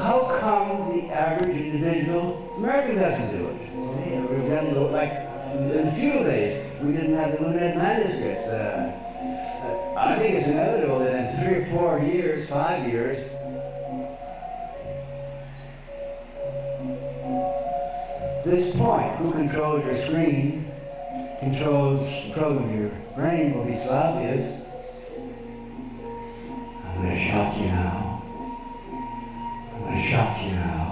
how come the average individual American doesn't do it? We've done like in the feudal days, we didn't have the limited manuscripts. I think it's inevitable that in 3 or 4 years, 5 years, this point, who controls your screen, controls the program of your brain, will be so obvious. I'm going to shock you now. I'm going to shock you now.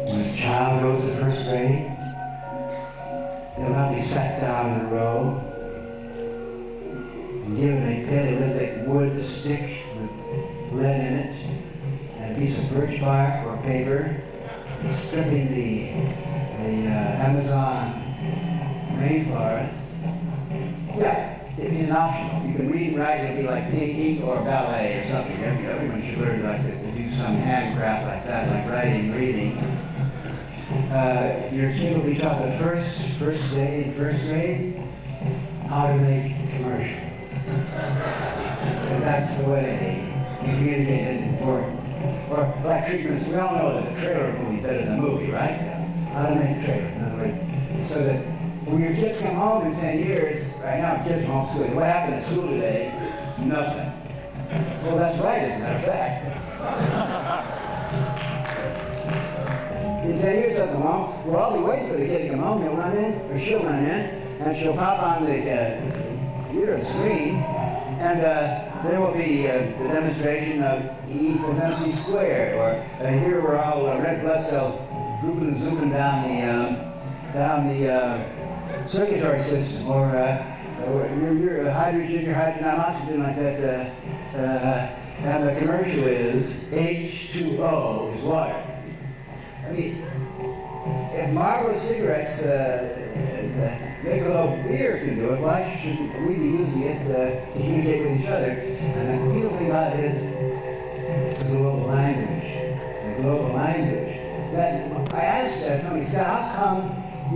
When a child goes to first grade, they'll not be sat down in a row and given a Paleolithic wood stick with lead in it and a piece of birch bark or paper, and stripping the Amazon rainforest. Yeah, it is optional. You can read and write, it'll be like painting or ballet or something. Everyone should learn to do some handcraft like that, like writing, reading. Your kid will be taught the first day in first grade how to make commercials. If that's the way you communicate it, it's important. Or like treatments, we all know that a trailer movie is better than a movie, right? How to make a trailer, in other words. So that when your kids come home in 10 years, right now kids are homeschooled. What happened at school today? Nothing. Well, that's right, as a matter of fact. In 10 years, they'll come home. We'll all be waiting for the kid to come home. He'll run in, or she'll run in, and she'll pop on the computer screen, and there will be a demonstration of E equals MC squared, or here we're all red blood cells grouping and zooming down the circulatory system, or your hydrogen, your oxygen, like that, and the commercial is H2O is water. I mean, if Marlboro cigarettes Michelob beer can do it, why shouldn't we be using it to communicate with each other? And the beautiful thing about it is, it's a global language. It's a global language. That I asked Tony Scott, how come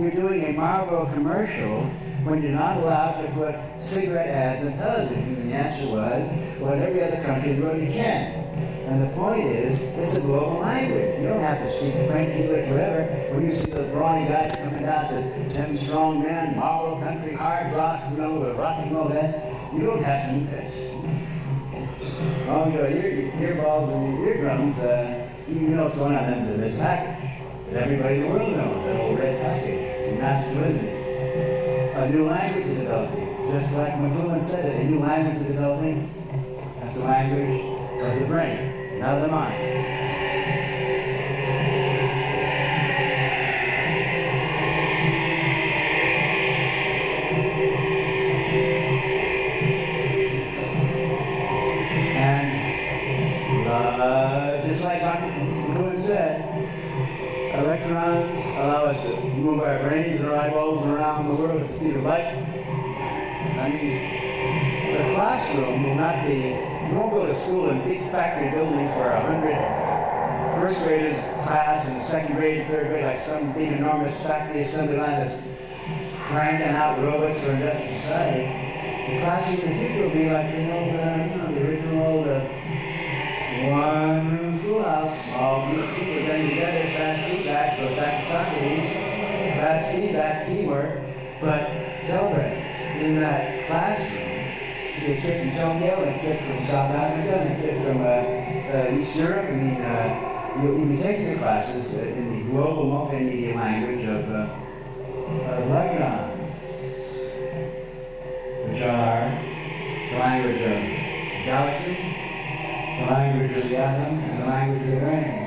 you're doing a Marlboro commercial when you're not allowed to put cigarette ads on television? And the answer was, well, in every other country in the world you can. And the point is, it's a global language. You don't have to speak French, English, whatever. When you see the brawny guys coming down to 10 strong men, Marlboro country, hard rock, rock and roll, that, you don't have to do this. Oh, your earballs and your eardrums, you know what's going on in this package. That everybody in the world knows, that old red package, masculinity. A new language is developing. Just like McLuhan said it, a new language is developing. That's the language of the brain, not of the mind. And just like Dr. McLuhan said, electrons allow us to move our brains and our eyeballs around the world at the speed of light. That means the classroom will not be. You won't go to school in big factory buildings where 100 first graders class and second grade, third grade, like some big enormous factory assembly line that's cranking out robots for industrial society. The classroom in the future will be like the original old one-room schoolhouse. All these people getting together, fast feedback, goes back to Socrates. That's feedback, teamwork, but telepresence. In that classroom, you get a kid from Tokyo, and a kid from South Africa, and a kid from East Europe. I mean, you'll be taking the classes in the global multimedia language of electrons, which are the language of the galaxy, the language of the atom, and the language of the brain.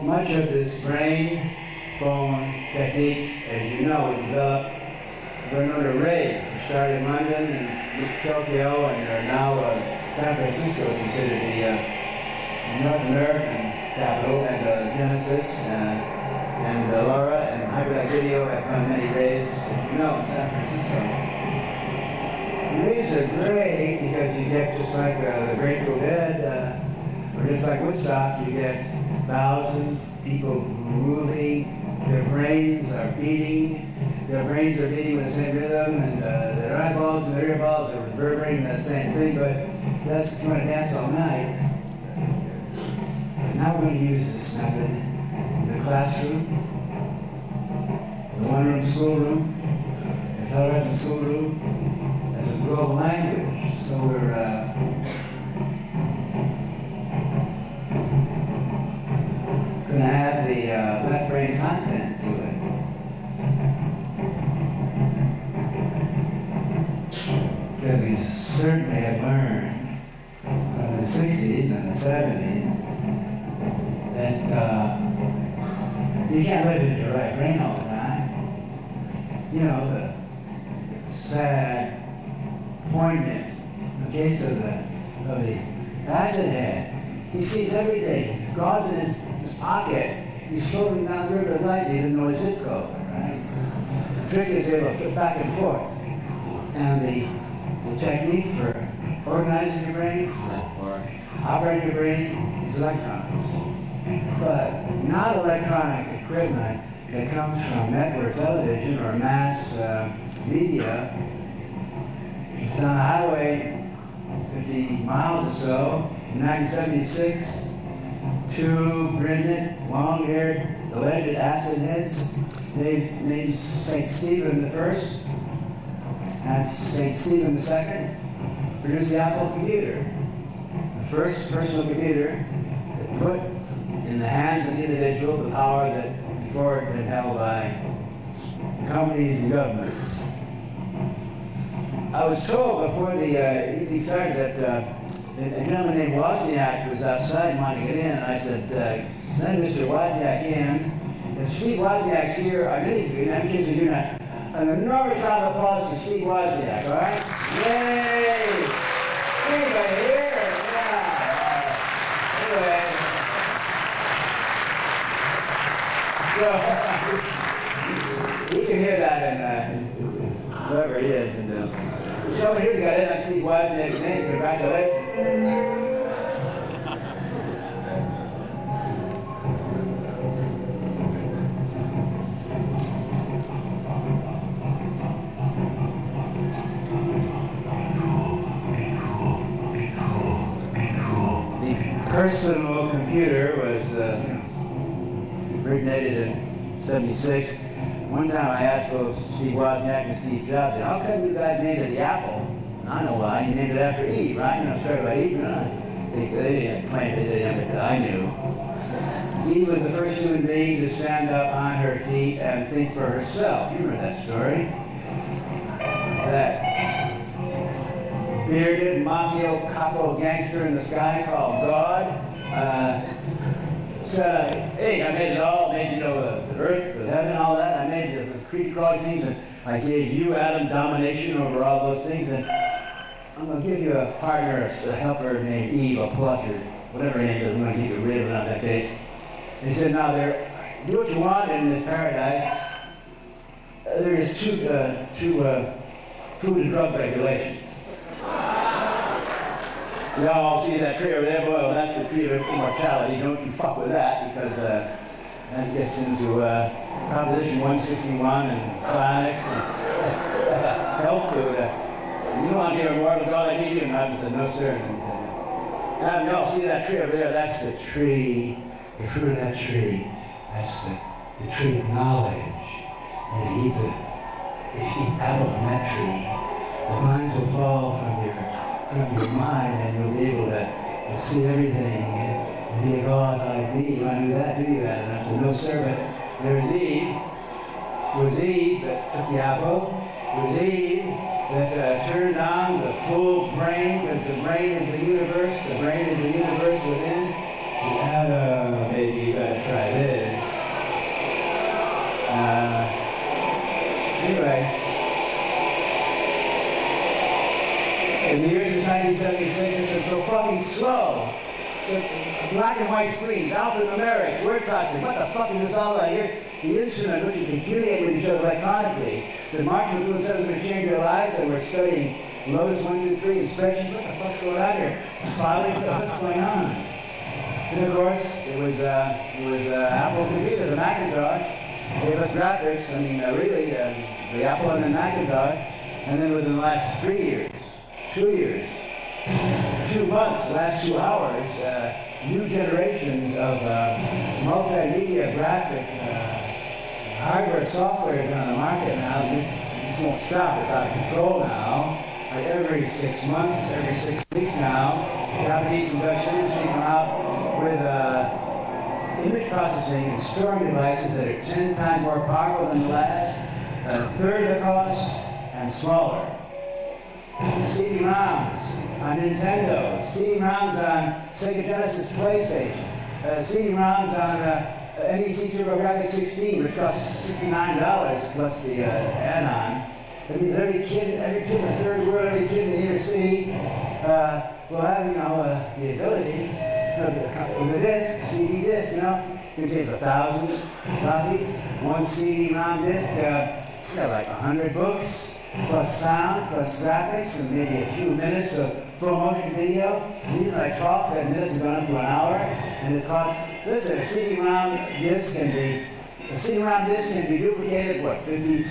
Much of this brain phone technique, as you know, is developed during order rays. We started in London and Tokyo, and are now San Francisco is considered the North American capital, and Genesis and Laura and Hyperlight Video have run many rays, as you know, in San Francisco. Rays are great because you get just like the Grateful Dead, or just like Woodstock, you get 1,000 people moving, their brains are beating with the same rhythm, and their eyeballs and their earballs are reverberating that same thing, but that's if you want to dance all night. But now we're going to use this method in the classroom, the one-room schoolroom, the fluorescent schoolroom, as a global language. So we're going to add the left brain content to it. Because we certainly have learned from the 60s and the 70s that you can't live in your right brain all the time. You know, the sad, poignant case of the acid head. He sees everything. God's in his pocket. He's floating down the river at night. He doesn't know his zip code, right? The trick is able to flip back and forth. And the technique for organizing your brain, or operating your brain, is electrons. But not electronic equipment that comes from network television or mass media. It's down the highway 50 miles or so in 1976. Two brilliant, long-haired, alleged acid heads named St. Stephen I and St. Stephen II produced the Apple computer, the first personal computer that put in the hands of the individual the power that before had been held by companies and governments. I was told before the evening started that a gentleman named Wozniak was outside wanting to get in, and I said, send Mr. Wozniak in. If Steve Wozniak's here, I'm interviewing, I'm kissing you now. An enormous round of applause for Steve Wozniak, all right? Yay! Anybody here? Yeah. Anyway. So, you can hear that in whoever it is. And, somebody here got in on Steve Wozniak's name. Congratulations. The personal computer was originated in '76. One time I asked both Steve Wozniak and Steve Jobs, how come you guys named it the Apple? And I know why. You named it after Eve, right? You know, started by Eve. They didn't claim they did it, but I knew. Eve was the first human being to stand up on her feet and think for herself. You remember that story? That bearded, mafia, capo gangster in the sky called God said, hey, I made it all. I made, you know, the earth, the heaven, all that. I made the creepy crawly things, and I gave you, Adam, domination over all those things. And I'm going to give you a partner, a helper named Eve, a plucker, whatever her name is. I'm going to give you a ribbon on that day. And he said, now do what you want in this paradise. There is two food and drug regulations. Y'all see that tree over there? Well, that's the tree of immortality. Don't you fuck with that, because that gets into Proposition 161 and chronics and health food. You don't want to be a immortal God, I need you. And I said, no, sir. And y'all see that tree over there? That's the tree, the fruit of that tree. That's the tree of knowledge. And if you eat apple from that tree, the lines will fall from your mind, and you'll be able to see everything and be a God like me. You want to do that, do you? And I said, no, sir, but there was Eve. It was Eve that took the apple. It was Eve that turned on the full brain, because the brain is the universe. The brain is the universe within. Maybe you better try this. Anyway. In the years since 1976, it's been so fucking slow. The black and white screens, alphanumerics, word processing. What the fuck is this all about here? The instrument which you can communicate with each other electronically. The Martian Blue says it's going to change your lives, and we're studying Lotus 1, 2, 3 and spreadsheet. What the fuck's going on here? Spotting what's going on. And of course, it was Apple computer, the Macintosh. Gave us graphics. I mean, really, the Apple and the Macintosh. And then within the last 3 years, 2 years, 2 months, the last 2 hours, new generations of multimedia graphic hardware, software on the market now. This won't stop. It's out of control now. Like every 6 months, every 6 weeks now, Japanese and Dutch industry come out with image processing and storing devices that are 10 times more powerful than the last, a third of the cost, and smaller. CD-ROMs on Nintendo, CD-ROMs on Sega Genesis PlayStation, CD-ROMs on NEC TurboGrafx 16, which costs $69 plus the add-on. That means every kid in the third world, every kid in the inner city will have, the ability, the disc, CD disc, contains 1,000 copies. One CD-ROM disc, got like 100 books. Plus sound, plus graphics, and maybe a few minutes of full motion video. These are like 12 minutes and going up to an hour. And it's cost. Listen, a CD-ROM disc can be duplicated, 50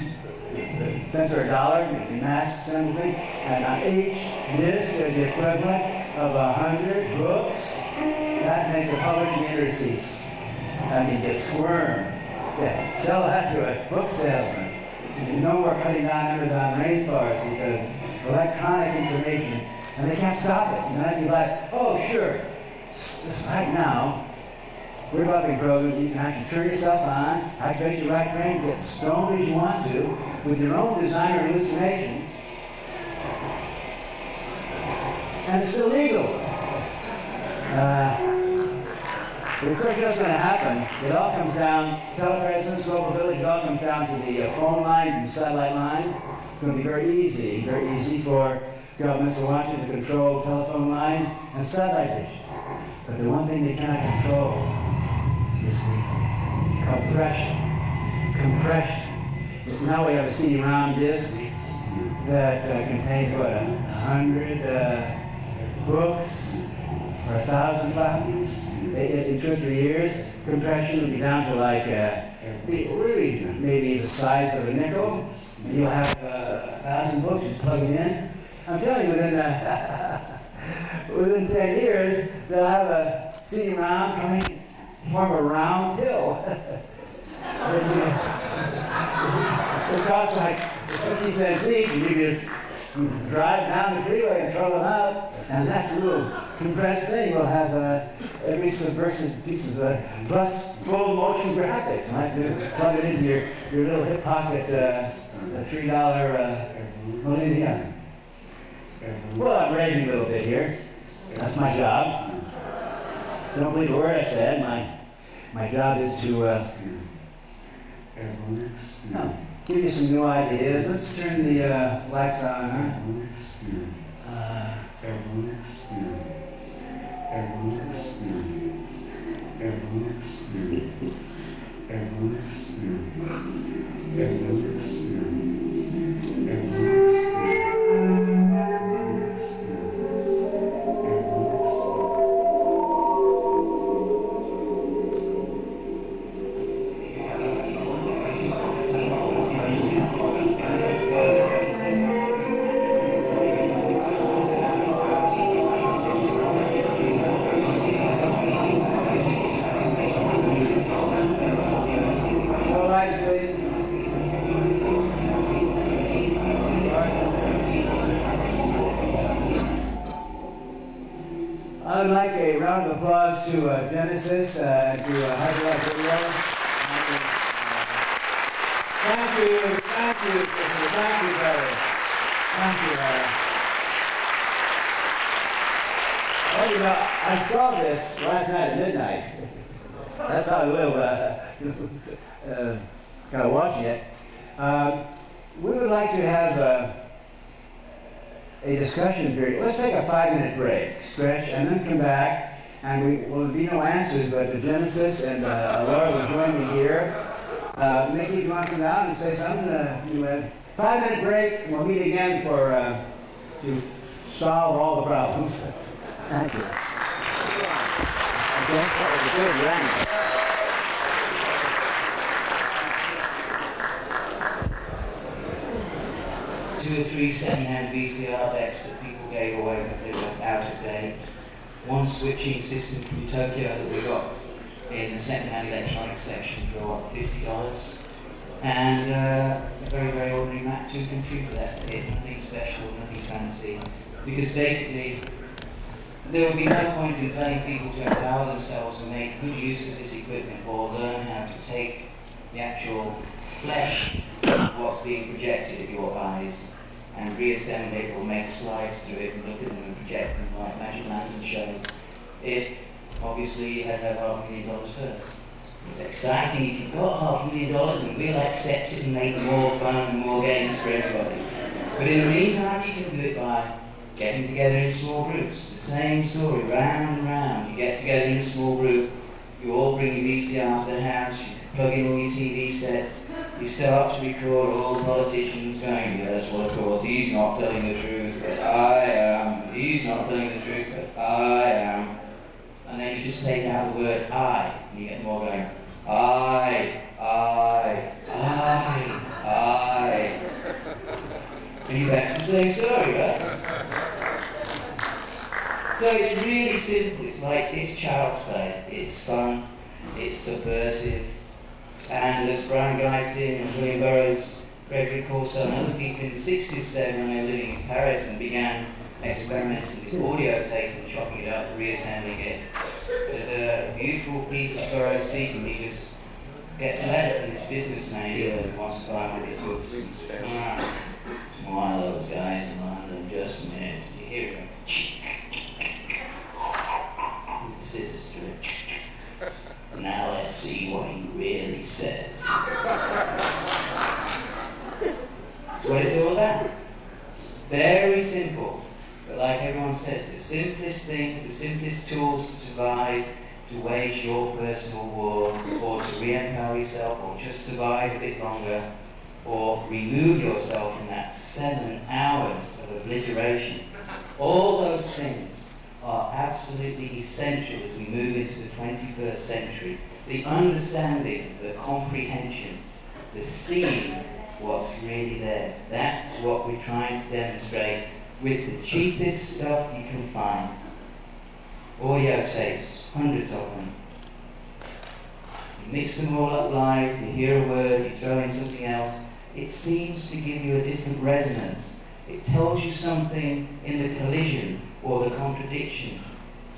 cents or $1, in mass assembly. And on each disc, there's the equivalent of 100 books. That makes the publishing industry, just squirm. Yeah, tell that to a book salesman. No more cutting down Amazon rainforests because electronic information, and they can't stop us. And I'd be like, oh, sure, this right now, we're developing programs you can actually turn yourself on, activate your right brain, get stoned as you want to, with your own designer hallucinations, and it's illegal. But of course, what's going to happen, it all comes down, telepresence, local village, it all comes down to the phone lines and satellite lines. It's going to be very easy for governments that want to control telephone lines and satellite dishes. But the one thing they cannot control is the compression. Now we have a CD-ROM disc that contains, 100 books or 1,000 copies. In 2 or 3 years, compression will be down to really maybe the size of a nickel, and you'll have 1,000 books. You plug them in. I'm telling you, within 10 years, they'll have a CD-ROM coming in the form of a round pill. It costs like 50 cents each, and you just drive down the freeway and throw them out, and that little compressed thing will have every subversive piece of plus full motion graphics. I have to plug it into your little hip pocket $3 Millennium. Well, I'm raving a little bit here. That's my job. Don't believe a word I said. My job is to give you some new ideas. Let's turn the lights on, huh? All right, please. I would like a round of applause to Genesis and to Hyperlife Radio. Thank you, Christopher. Thank you, brother. Thank you, Oh, you know, I saw this last night at midnight. That's how I live, kind of watching it. We would like to have a discussion period. Let's take a 5-minute break, stretch, and then come back. And we will be no answers, but Genesis and Laura will join me here. Mickey, do you want to come down and say something? 5-minute break, and we'll meet again for to solve all the problems. Thank you. Okay, that was a good rant. 2 or 3 second-hand VCR decks that people gave away because they were out of date. One switching system from Tokyo that we got in the second-hand electronics section for what, $50, and a very, very ordinary Mac 2 computer. That's it. Nothing special, nothing fancy. Because basically, there would be no point in telling people to empower themselves and make good use of this equipment or learn how to take the actual flesh of what's being projected at your eyes and reassemble it or make slides through it and look at them and project them like Magic Lantern shows if, obviously, you had to have $500,000 first. It's exciting if you've got $500,000 and we'll accept it and make more fun and more games for everybody. But in the meantime, you can do it by getting together in small groups. The same story, round and round. You get together in a small group, you all bring your VCR to the house, you plug in all your TV sets, you start to record all the politicians going, yes, well, of course, he's not telling the truth, but I am. He's not telling the truth, but I am. And then you just take out the word I, and you get more going, I. And you back to the same story, right? So it's really simple. It's child's play. It's fun. It's subversive. And as Brian Gysin and William Burroughs, Gregory Corso and other people in the 60s said when they were living in Paris and began experimenting with audio tape and chopping it up, reassembling it. There's a beautiful piece of Burroughs speaking. He just gets a letter from this businessman who wants to buy one of his books. It's one of those guys in London. Just a minute. You hear it go, with the scissors through it. Now let's see what he really says. That's what it's all about. Very simple. But like everyone says, the simplest things, the simplest tools to survive, to wage your personal war, or to re-empower yourself, or just survive a bit longer, or remove yourself from that 7 hours of obliteration. All those things are absolutely essential as we move into the 21st century. The understanding, the comprehension, the seeing what's really there. That's what we're trying to demonstrate with the cheapest stuff you can find. Audio tapes, hundreds of them. You mix them all up live, you hear a word, you throw in something else. It seems to give you a different resonance. It tells you something in the collision or the contradiction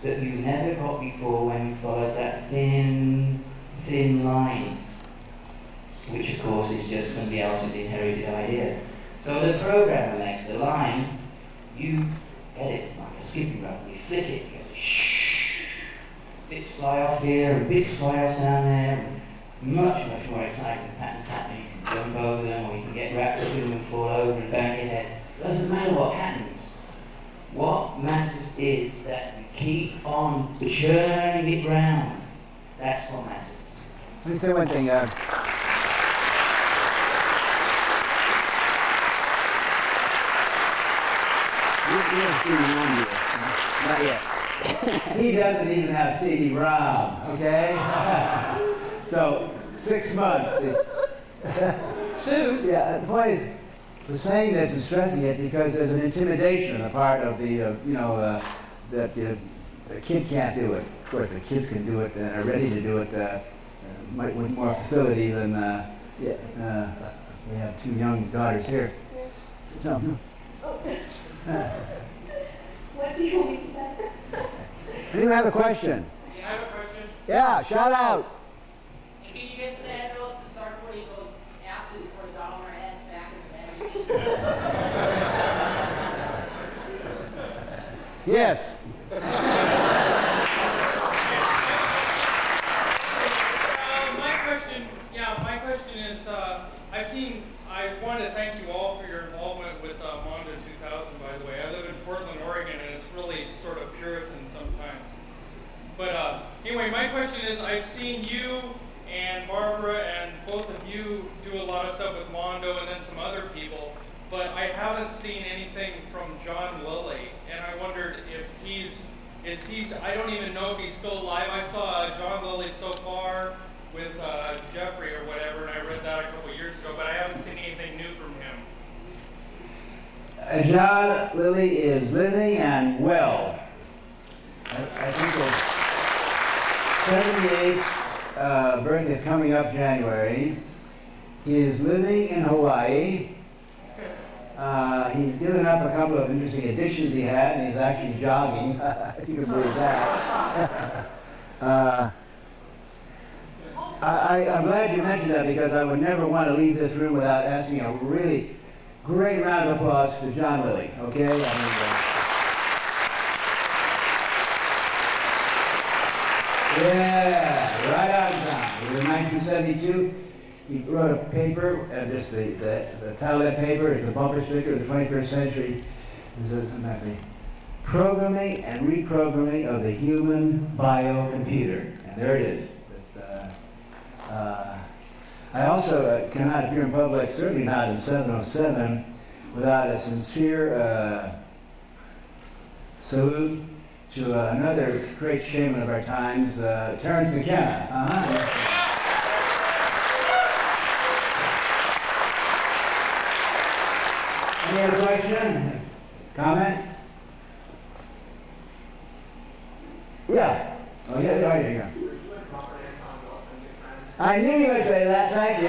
that you never got before when you followed that thin line, which of course is just somebody else's inherited idea. So the programmer makes the line, you get it like a skipping rope, you flick it, it goes shh, bits fly off here and bits fly off down there, and much more exciting patterns happening. You can jump over them or you can get wrapped up in them and fall over and bang your head. Doesn't matter what happens. What matters is that we keep on churning it round. That's what matters. Let me say one thing. Not yet. He doesn't even have CD-ROM, okay? So, 6 months. Soon. Yeah, the point is, we're saying this and stressing it because there's an intimidation on the part of the, that the kid can't do it. Of course, the kids can do it and are ready to do it with more facility than, we have 2 young daughters here. No. What do you want me to say? Anyone have a question? I have a question. Yeah, shout out. And can you get Sandals to start putting those acid for dollar ads back in the magazine? Yes. My question is, I wanted to thank you all for your involvement with Mondo 2000, by the way. I live in Portland, Oregon, and it's really sort of Puritan sometimes. But anyway, my question is, I've seen you and Barbara and both of you do a lot of stuff with Mondo and then some other people, but I haven't seen anything from John Lilly, and I wondered if I don't even know if he's still alive. I saw John Lilly So Far with Jeffrey or whatever, and I read that a couple years ago, but I haven't seen anything new from him. John Lilly is living and well. I think his 78th birthday is coming up January. He is living in Hawaii. He's given up a couple of interesting addictions he had, and he's actually jogging, if you can believe that. I'm glad you mentioned that because I would never want to leave this room without asking a really great round of applause to John Lilly, okay? Yeah, right on time. It was in 1972. He wrote a paper, just the title of that paper is The Bumper Sticker of the 21st Century. It was sometimes the Programming and Reprogramming of the Human Biocomputer. And there it is. I also cannot appear in public, certainly not in 707, without a sincere salute to another great shaman of our times, Terence McKenna. Any other question? Comment? Yeah. Oh, yeah, there you go. I knew you would say that. Thank you.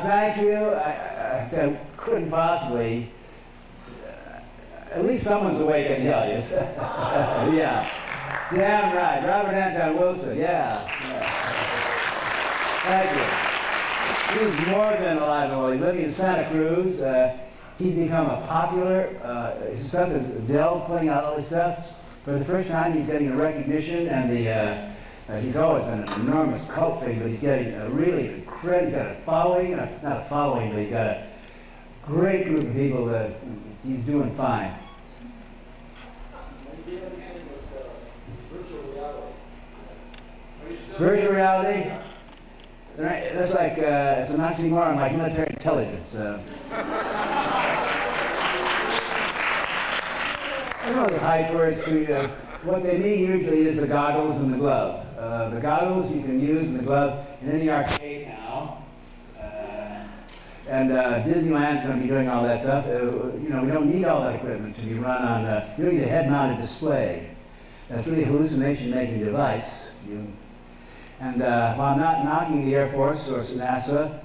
Thank you. I said, couldn't possibly. At least someone's awake and tell you. Yeah. Damn right. Robert Anton Wilson. Yeah. Thank you. He's more than alive and well. He's living in Santa Cruz. He's become a popular. His stuff is Dell's playing out all this stuff. For the first time, he's getting a recognition, and he's always been an enormous cult figure, but he's getting a really incredible, got a following, not a following, but he's got a great group of people that he's doing fine. Virtual reality? That's like, it's an oxymoron, like military intelligence. I don't know the hype words to what they mean usually is the goggles and the glove. The goggles you can use in the glove in any arcade now. And Disneyland's going to be doing all that stuff. We don't need all that equipment to be run on, you don't need a head-mounted display. That's really a hallucination-making device. And while I'm not knocking the Air Force or NASA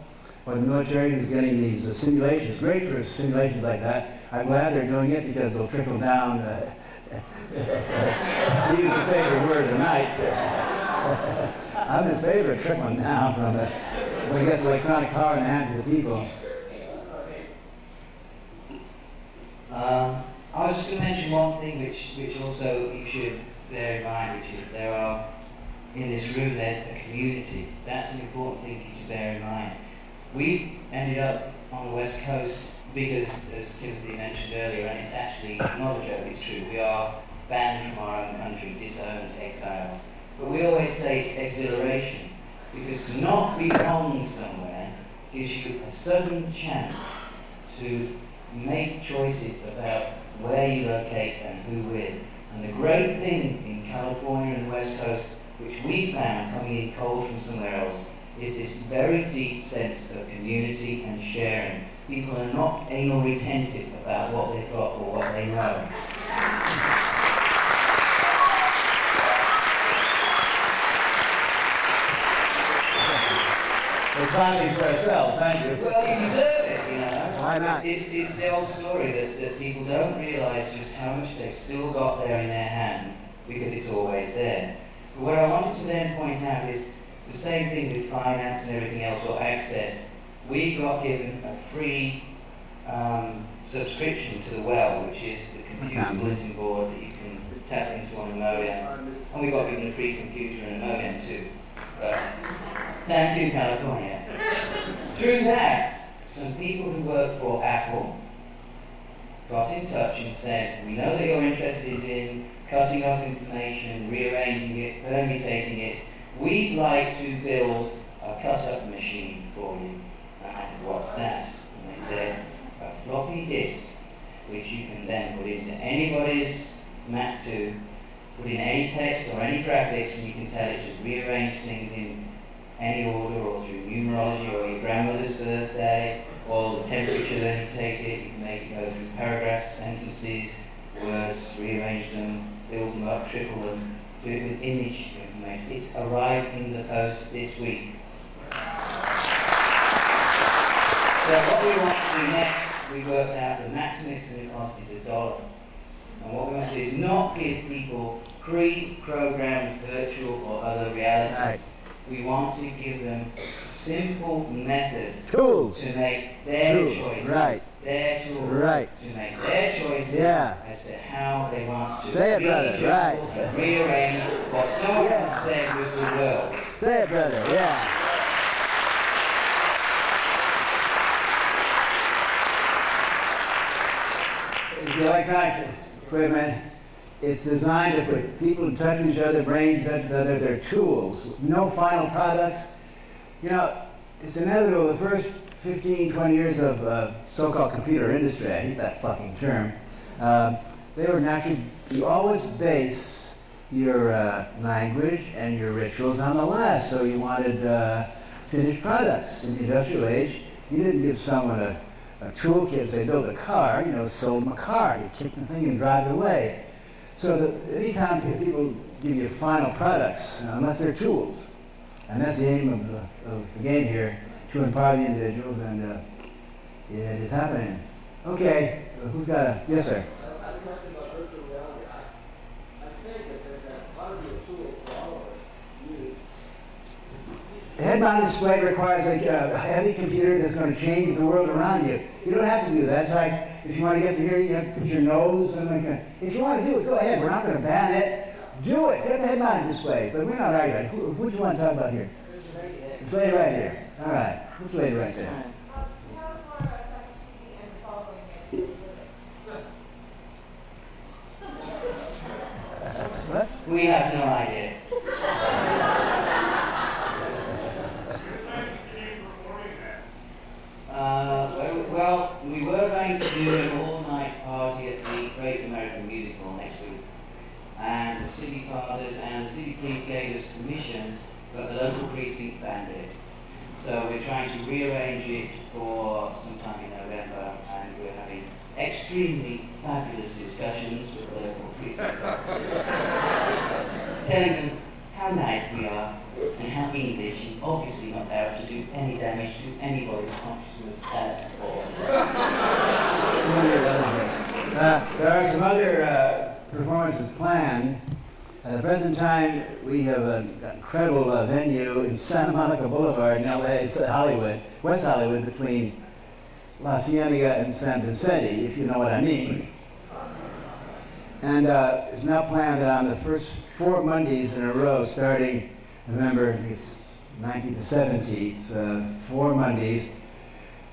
or the military who's getting these simulations, great for simulations like that, I'm glad they're doing it because they'll trickle down, to use the favorite word tonight. I'm in favor of trickling down from when it gets electronic power in the hands of the people. I was just going to mention one thing which also you should bear in mind, which is there are, in this room, there's a community. That's an important thing for you to bear in mind. We've ended up on the West Coast because, as Timothy mentioned earlier, and it's actually not a joke, it's true, we are banned from our own country, disowned, exiled. But we always say it's exhilaration, because to not belong somewhere gives you a sudden chance to make choices about where you locate and who with. And the great thing in California and the West Coast, which we found coming in cold from somewhere else, is this very deep sense of community and sharing. People are not anal retentive about what they've got or what they know. We're clapping for ourselves, thank you. Well, you deserve it, you know. Why not? It's the old story that people don't realise just how much they've still got there in their hand because it's always there. But what I wanted to then point out is the same thing with finance and everything else, or access. We got given a free subscription to the Well, which is the computer bulletin board that you can tap into on a modem. And we got given a free computer and a modem too. Thank you, California. Through that, some people who work for Apple got in touch and said, we know that you're interested in cutting up information, rearranging it, permutating it. We'd like to build a cut-up machine for you. And I said, what's that? And they said, a floppy disk, which you can then put into anybody's Mac 2, put in any text or any graphics, and you can tell it to rearrange things in any order or through numerology or your grandmother's birthday or the temperature then you take it. You can make it go through paragraphs, sentences, words, rearrange them, build them up, triple them, do it with image information. It's arrived in the post this week. So what we want to do next, we worked out the maximum it's going to cost is $1. And what we want to do is not give people pre-programmed virtual or other realities. Right. We want to give them simple methods Tools. to make their Tools. choices. Right. Their tools Right. to make their choices as to how they want to Say it, brother. reshuffle Right. and rearrange what someone else said was the world. Say it, brother, yeah. The electronic equipment, it's designed to put people in touch with each other, brains in touch with other, they're tools. No final products. You know, it's inevitable the first 15, 20 years of so-called computer industry, I hate that fucking term, they were naturally, you always base your language and your rituals on the last, so you wanted finished products. In the industrial age, you didn't give someone a toolkit, say build a car, sold them a car, you kick the thing and drive it away. So that anytime people give you final products, unless they're tools, and that's the aim of the game here, to empower the individuals, and it is happening. Okay, who's got a, yes sir? A head-mounted display requires a heavy computer that's going to change the world around you. You don't have to do that. It's like if you want to get from here, you have to put your nose and if you want to do it, go ahead. We're not going to ban it. Do it. Get the head-mounted display. But we're not arguing. Who do you want to talk about here? This lady right here. All right. Who's the lady right there? What? We have no idea. Well, we were going to do an all-night party at the Great American Music Hall next week, and the city fathers and the city police gave us permission, but the local precinct banned it. So we're trying to rearrange it for sometime in November, and we're having extremely fabulous discussions with the local precinct officers, telling them how nice we are and how English is obviously not out to do any damage to anybody's consciousness at all. There are some other performances planned. At the present time, we have an incredible venue in Santa Monica Boulevard in LA. It's Hollywood, West Hollywood, between La Cienega and San Vicente, if you know what I mean. And it's now planned that on the first 4 Mondays in a row, starting November 19th to 17th, 4 Mondays,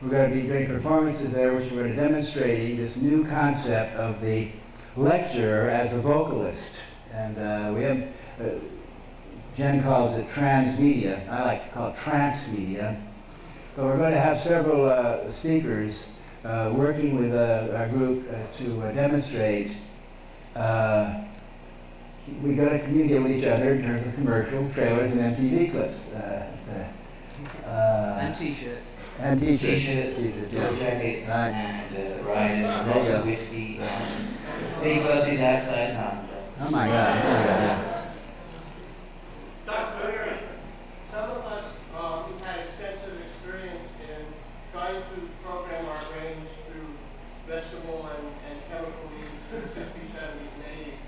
we're going to be doing performances there, which we're demonstrating this new concept of the lecturer as a vocalist. And we have, Jen calls it transmedia. I like to call it transmedia. But we're going to have several speakers working with our group to demonstrate. We got to communicate with each other in terms of commercials, trailers, and MTV clips. And t-shirts. And t-shirts. T-shirts, Yeah. jackets, Right. and riders, lots of whiskey, and big buses outside home. Oh my God. Oh my God. Yeah. Dr. Murray, some of us who've had extensive experience in trying to program our brains through vegetable and chemical use in the 60s, 70s, and 80s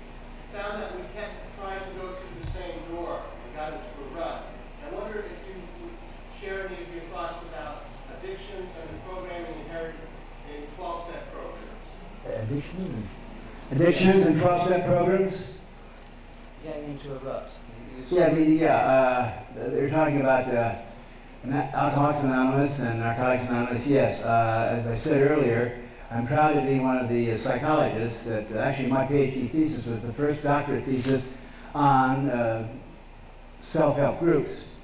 found that we kept trying to go through the same door and got into a rut. I wonder if you would share any of your thoughts about addictions and the programming inherent in 12-step programs. Addictions and 12-step programs? Getting into a rut. Yeah, I mean, they're talking about Alcoholics Anonymous and Narcotics Anonymous. Yes, as I said earlier, I'm proud to be one of the psychologists that actually my PhD thesis was the first doctorate thesis on self-help groups.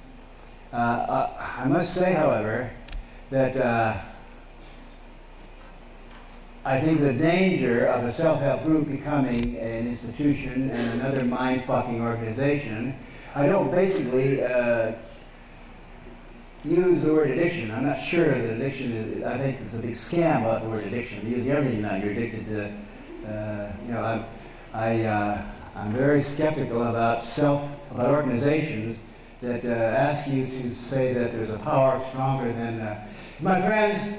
I must say, however, that I think the danger of a self-help group becoming an institution and another mind-fucking organization, I don't basically use the word addiction. I'm not sure that addiction is, I think it's a big scam about the word addiction. They use everything now. You're addicted to, I'm very skeptical about organizations that ask you to say that there's a power stronger than, my friends,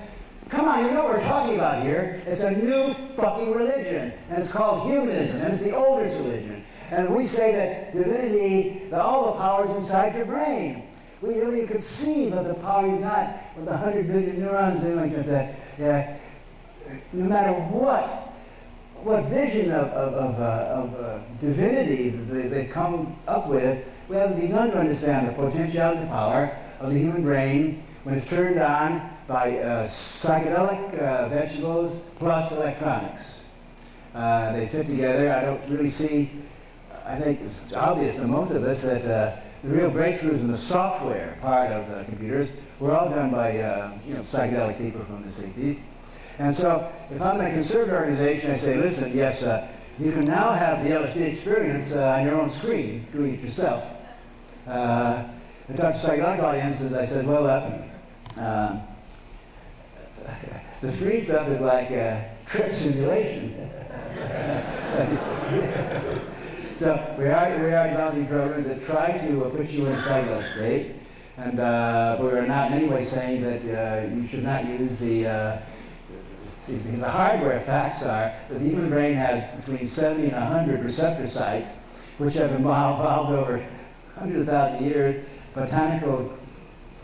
come on, you know what we're talking about here. It's a new fucking religion, and it's called humanism, and it's the oldest religion. And we say that divinity, that all the power is inside your brain. We don't even conceive of the power you got with 100 billion neurons and like that. No matter what vision of divinity they come up with, we haven't begun to understand the potentiality and power of the human brain when it's turned on by psychedelic vegetables plus electronics. They fit together. I don't really see, I think it's obvious to most of us that the real breakthroughs in the software part of the computers were all done by psychedelic people from the 60s. And so if I'm in a conservative organization, I say, listen, yes, you can now have the LSD experience on your own screen, doing it yourself. I talked to psychedelic audiences, I said, well, the screen stuff is like trip simulation. So we are developing programs that try to put you in a psychedelic state, and we are not in any way saying that you should not use the hardware facts are that the human brain has between 70 and 100 receptor sites, which have evolved over hundreds of thousands of years. Botanical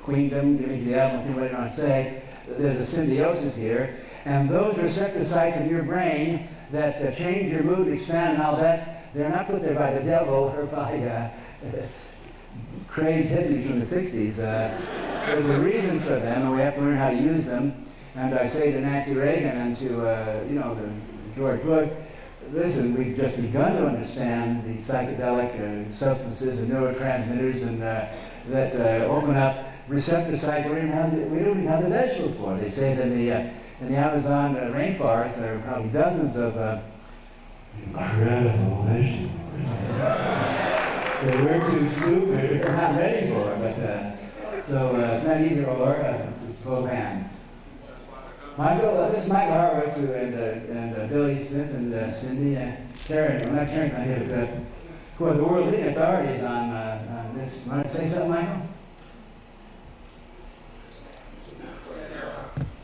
queendom, giving the album thing later on say, there's a symbiosis here, and those receptor sites in your brain that change your mood, expand, and all that, they're not put there by the devil or by crazed hippies from the 60s. There's a reason for them, and we have to learn how to use them. And I say to Nancy Reagan and to George Bush, listen, we've just begun to understand the psychedelic substances and neurotransmitters and that open up receptor sites we don't even have the vegetables for. They say that in the Amazon rainforest there are probably dozens of incredible vegetables that we're too stupid or not ready for. But so it's not either or. It's both and. This is Michael Horowitz and Billy Smith and Cindy and Karen. I'm not Karen, I hear but who are the world leading authorities on this. Want to say something, Michael?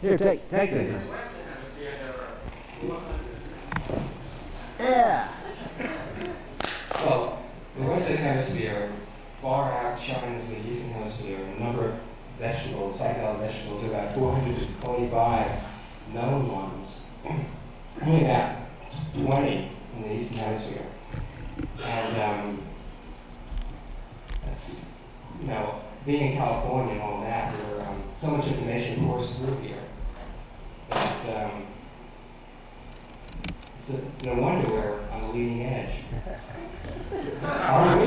Here, take this. Yeah. Well, the Western Hemisphere far outshines the Eastern Hemisphere in a number of vegetables, psychedelic vegetables, about 425 known ones. Only about 20 in the Eastern Hemisphere. And that's, being in California and all that, where so much information pours through here. it's no wonder we're on the leading edge. Are we?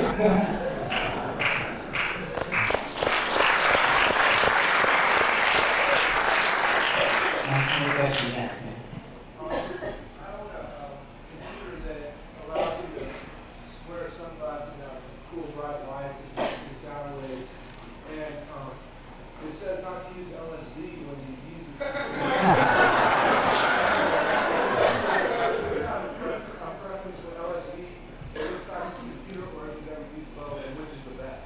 Nice question, yeah. It says not to use LSD when you use it. Preference for LSD, which kind of computer or you never use both, and which is the best?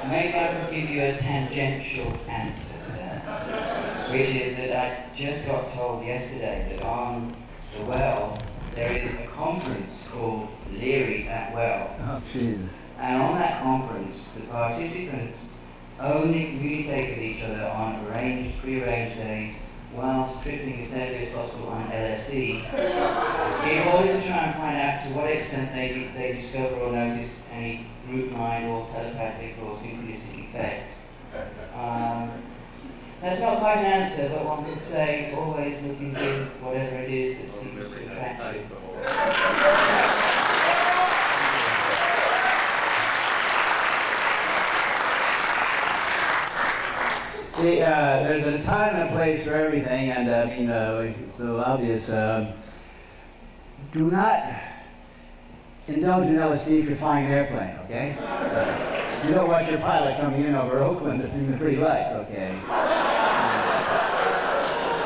Maybe I could give you a tangential answer to that, which is that I just got told yesterday that on the well there is a conference called Leary at Well. Oh, Jesus. And on that conference, the participants only communicate with each other on prearranged days whilst tripping as heavily as possible on LSD in order to try and find out to what extent they discover or notice any group mind or telepathic or synchronistic effect. That's not quite an answer, but one could say always look into whatever it is that seems to attract you. There's a time and a place for everything, and it's so obvious. Do not indulge in LSD if you're flying an airplane, okay? You don't want your pilot coming in over Oakland in the pretty lights, okay?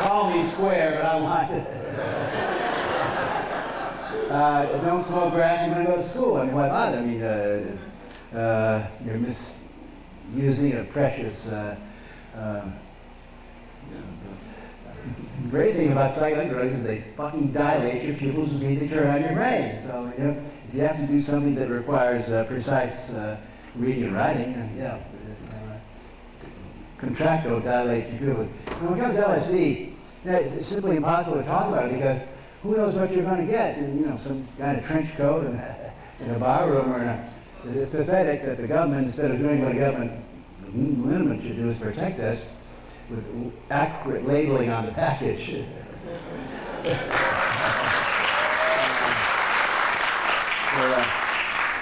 Call me square, but I want don't smoke grass, you're going to go to school. I mean, why bother? I mean, you're misusing a precious... the great thing about psychedelic drugs is they fucking dilate your pupils and they turn on your brain. So, if you have to do something that requires precise reading and writing, contracto dilate your pupils. When it comes to LSD, it's simply impossible to talk about it because who knows what you're going to get? Some kind of trench coat in a bar room it's pathetic that the government, instead of doing what a government minimum should do is protect us with accurate labeling on the package.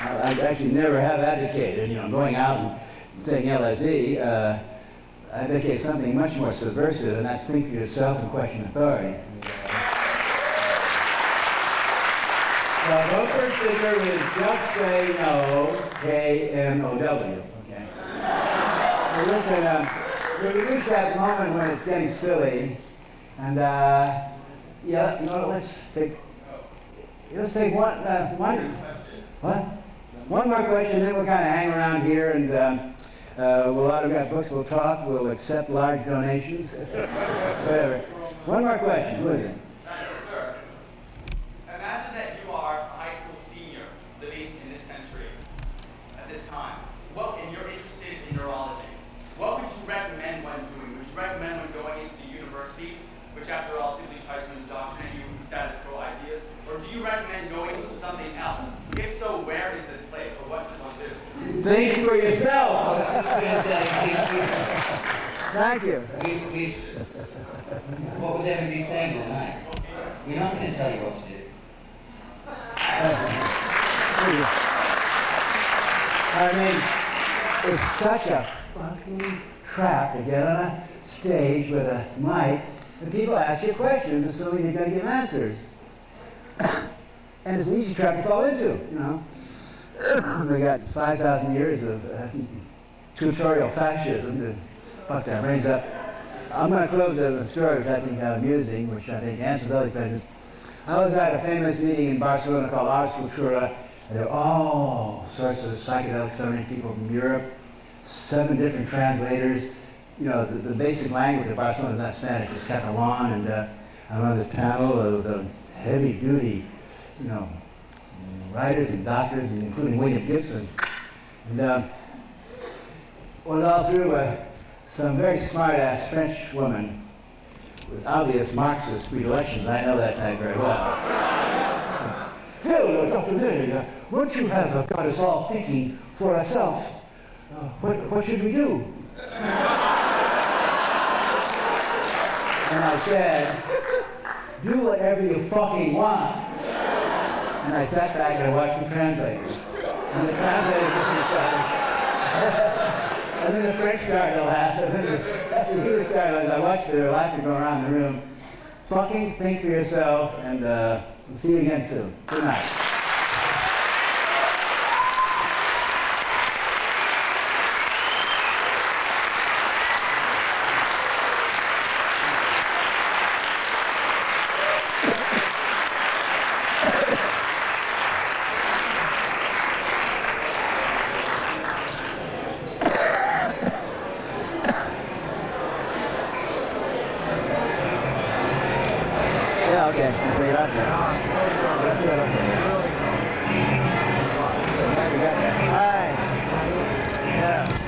I actually never have advocated, going out and taking LSD. I advocate something much more subversive, and that's think for yourself and question authority. Vote for sticker is just say no, K-N-O-W. Okay. Now listen, we reach that moment when it's getting silly, and let's take one more question, then we'll kind of hang around here, and we'll autograph books, we'll talk, we'll accept large donations, whatever. One more question, who is it? Sir, imagine that you are a high school senior living in this century at this time. And you're interested in neurology. What would you recommend when doing? Would you recommend when going into the universities, which after all simply tries to indoctrinate you with status quo ideas? Or do you recommend going into something else? If so, where is this place, or what should one do? Think for yourself. I was just going to say, Thank you. what would everybody be saying all night? We're not going to tell you what to do. I mean, it's such a fucking trap to get on a stage with a mic and people ask you questions assuming you're going to give answers. And it's an easy trap to fall into, We got 5,000 years of tutorial fascism to fuck their brains up. I'm going to close with a story which I think is amusing, which I think answers all these questions. I was at a famous meeting in Barcelona called Ars Futura, and there were all sorts of psychedelic summoning people from Europe, 7 different translators. The basic language of Barcelona is not Spanish, it's Catalan, and I'm on the panel of the heavy-duty, writers and doctors, including William Gibson. And went all through some very smart-ass French woman with obvious Marxist predilections. I know that type very well. Phil, Dr. Day, won't you have got us all thinking for ourselves? what should we do? And I said, do whatever you fucking want. And I sat back and I watched the translators. And the translators looked at each other. And then the French started to laugh. And then the English started, as I watched their laughter go around the room. Fucking think for yourself, and we'll see you again soon. Good night. Yeah, okay. Let's bring it up there. Let's do it up there. We got that. Hi. Yeah.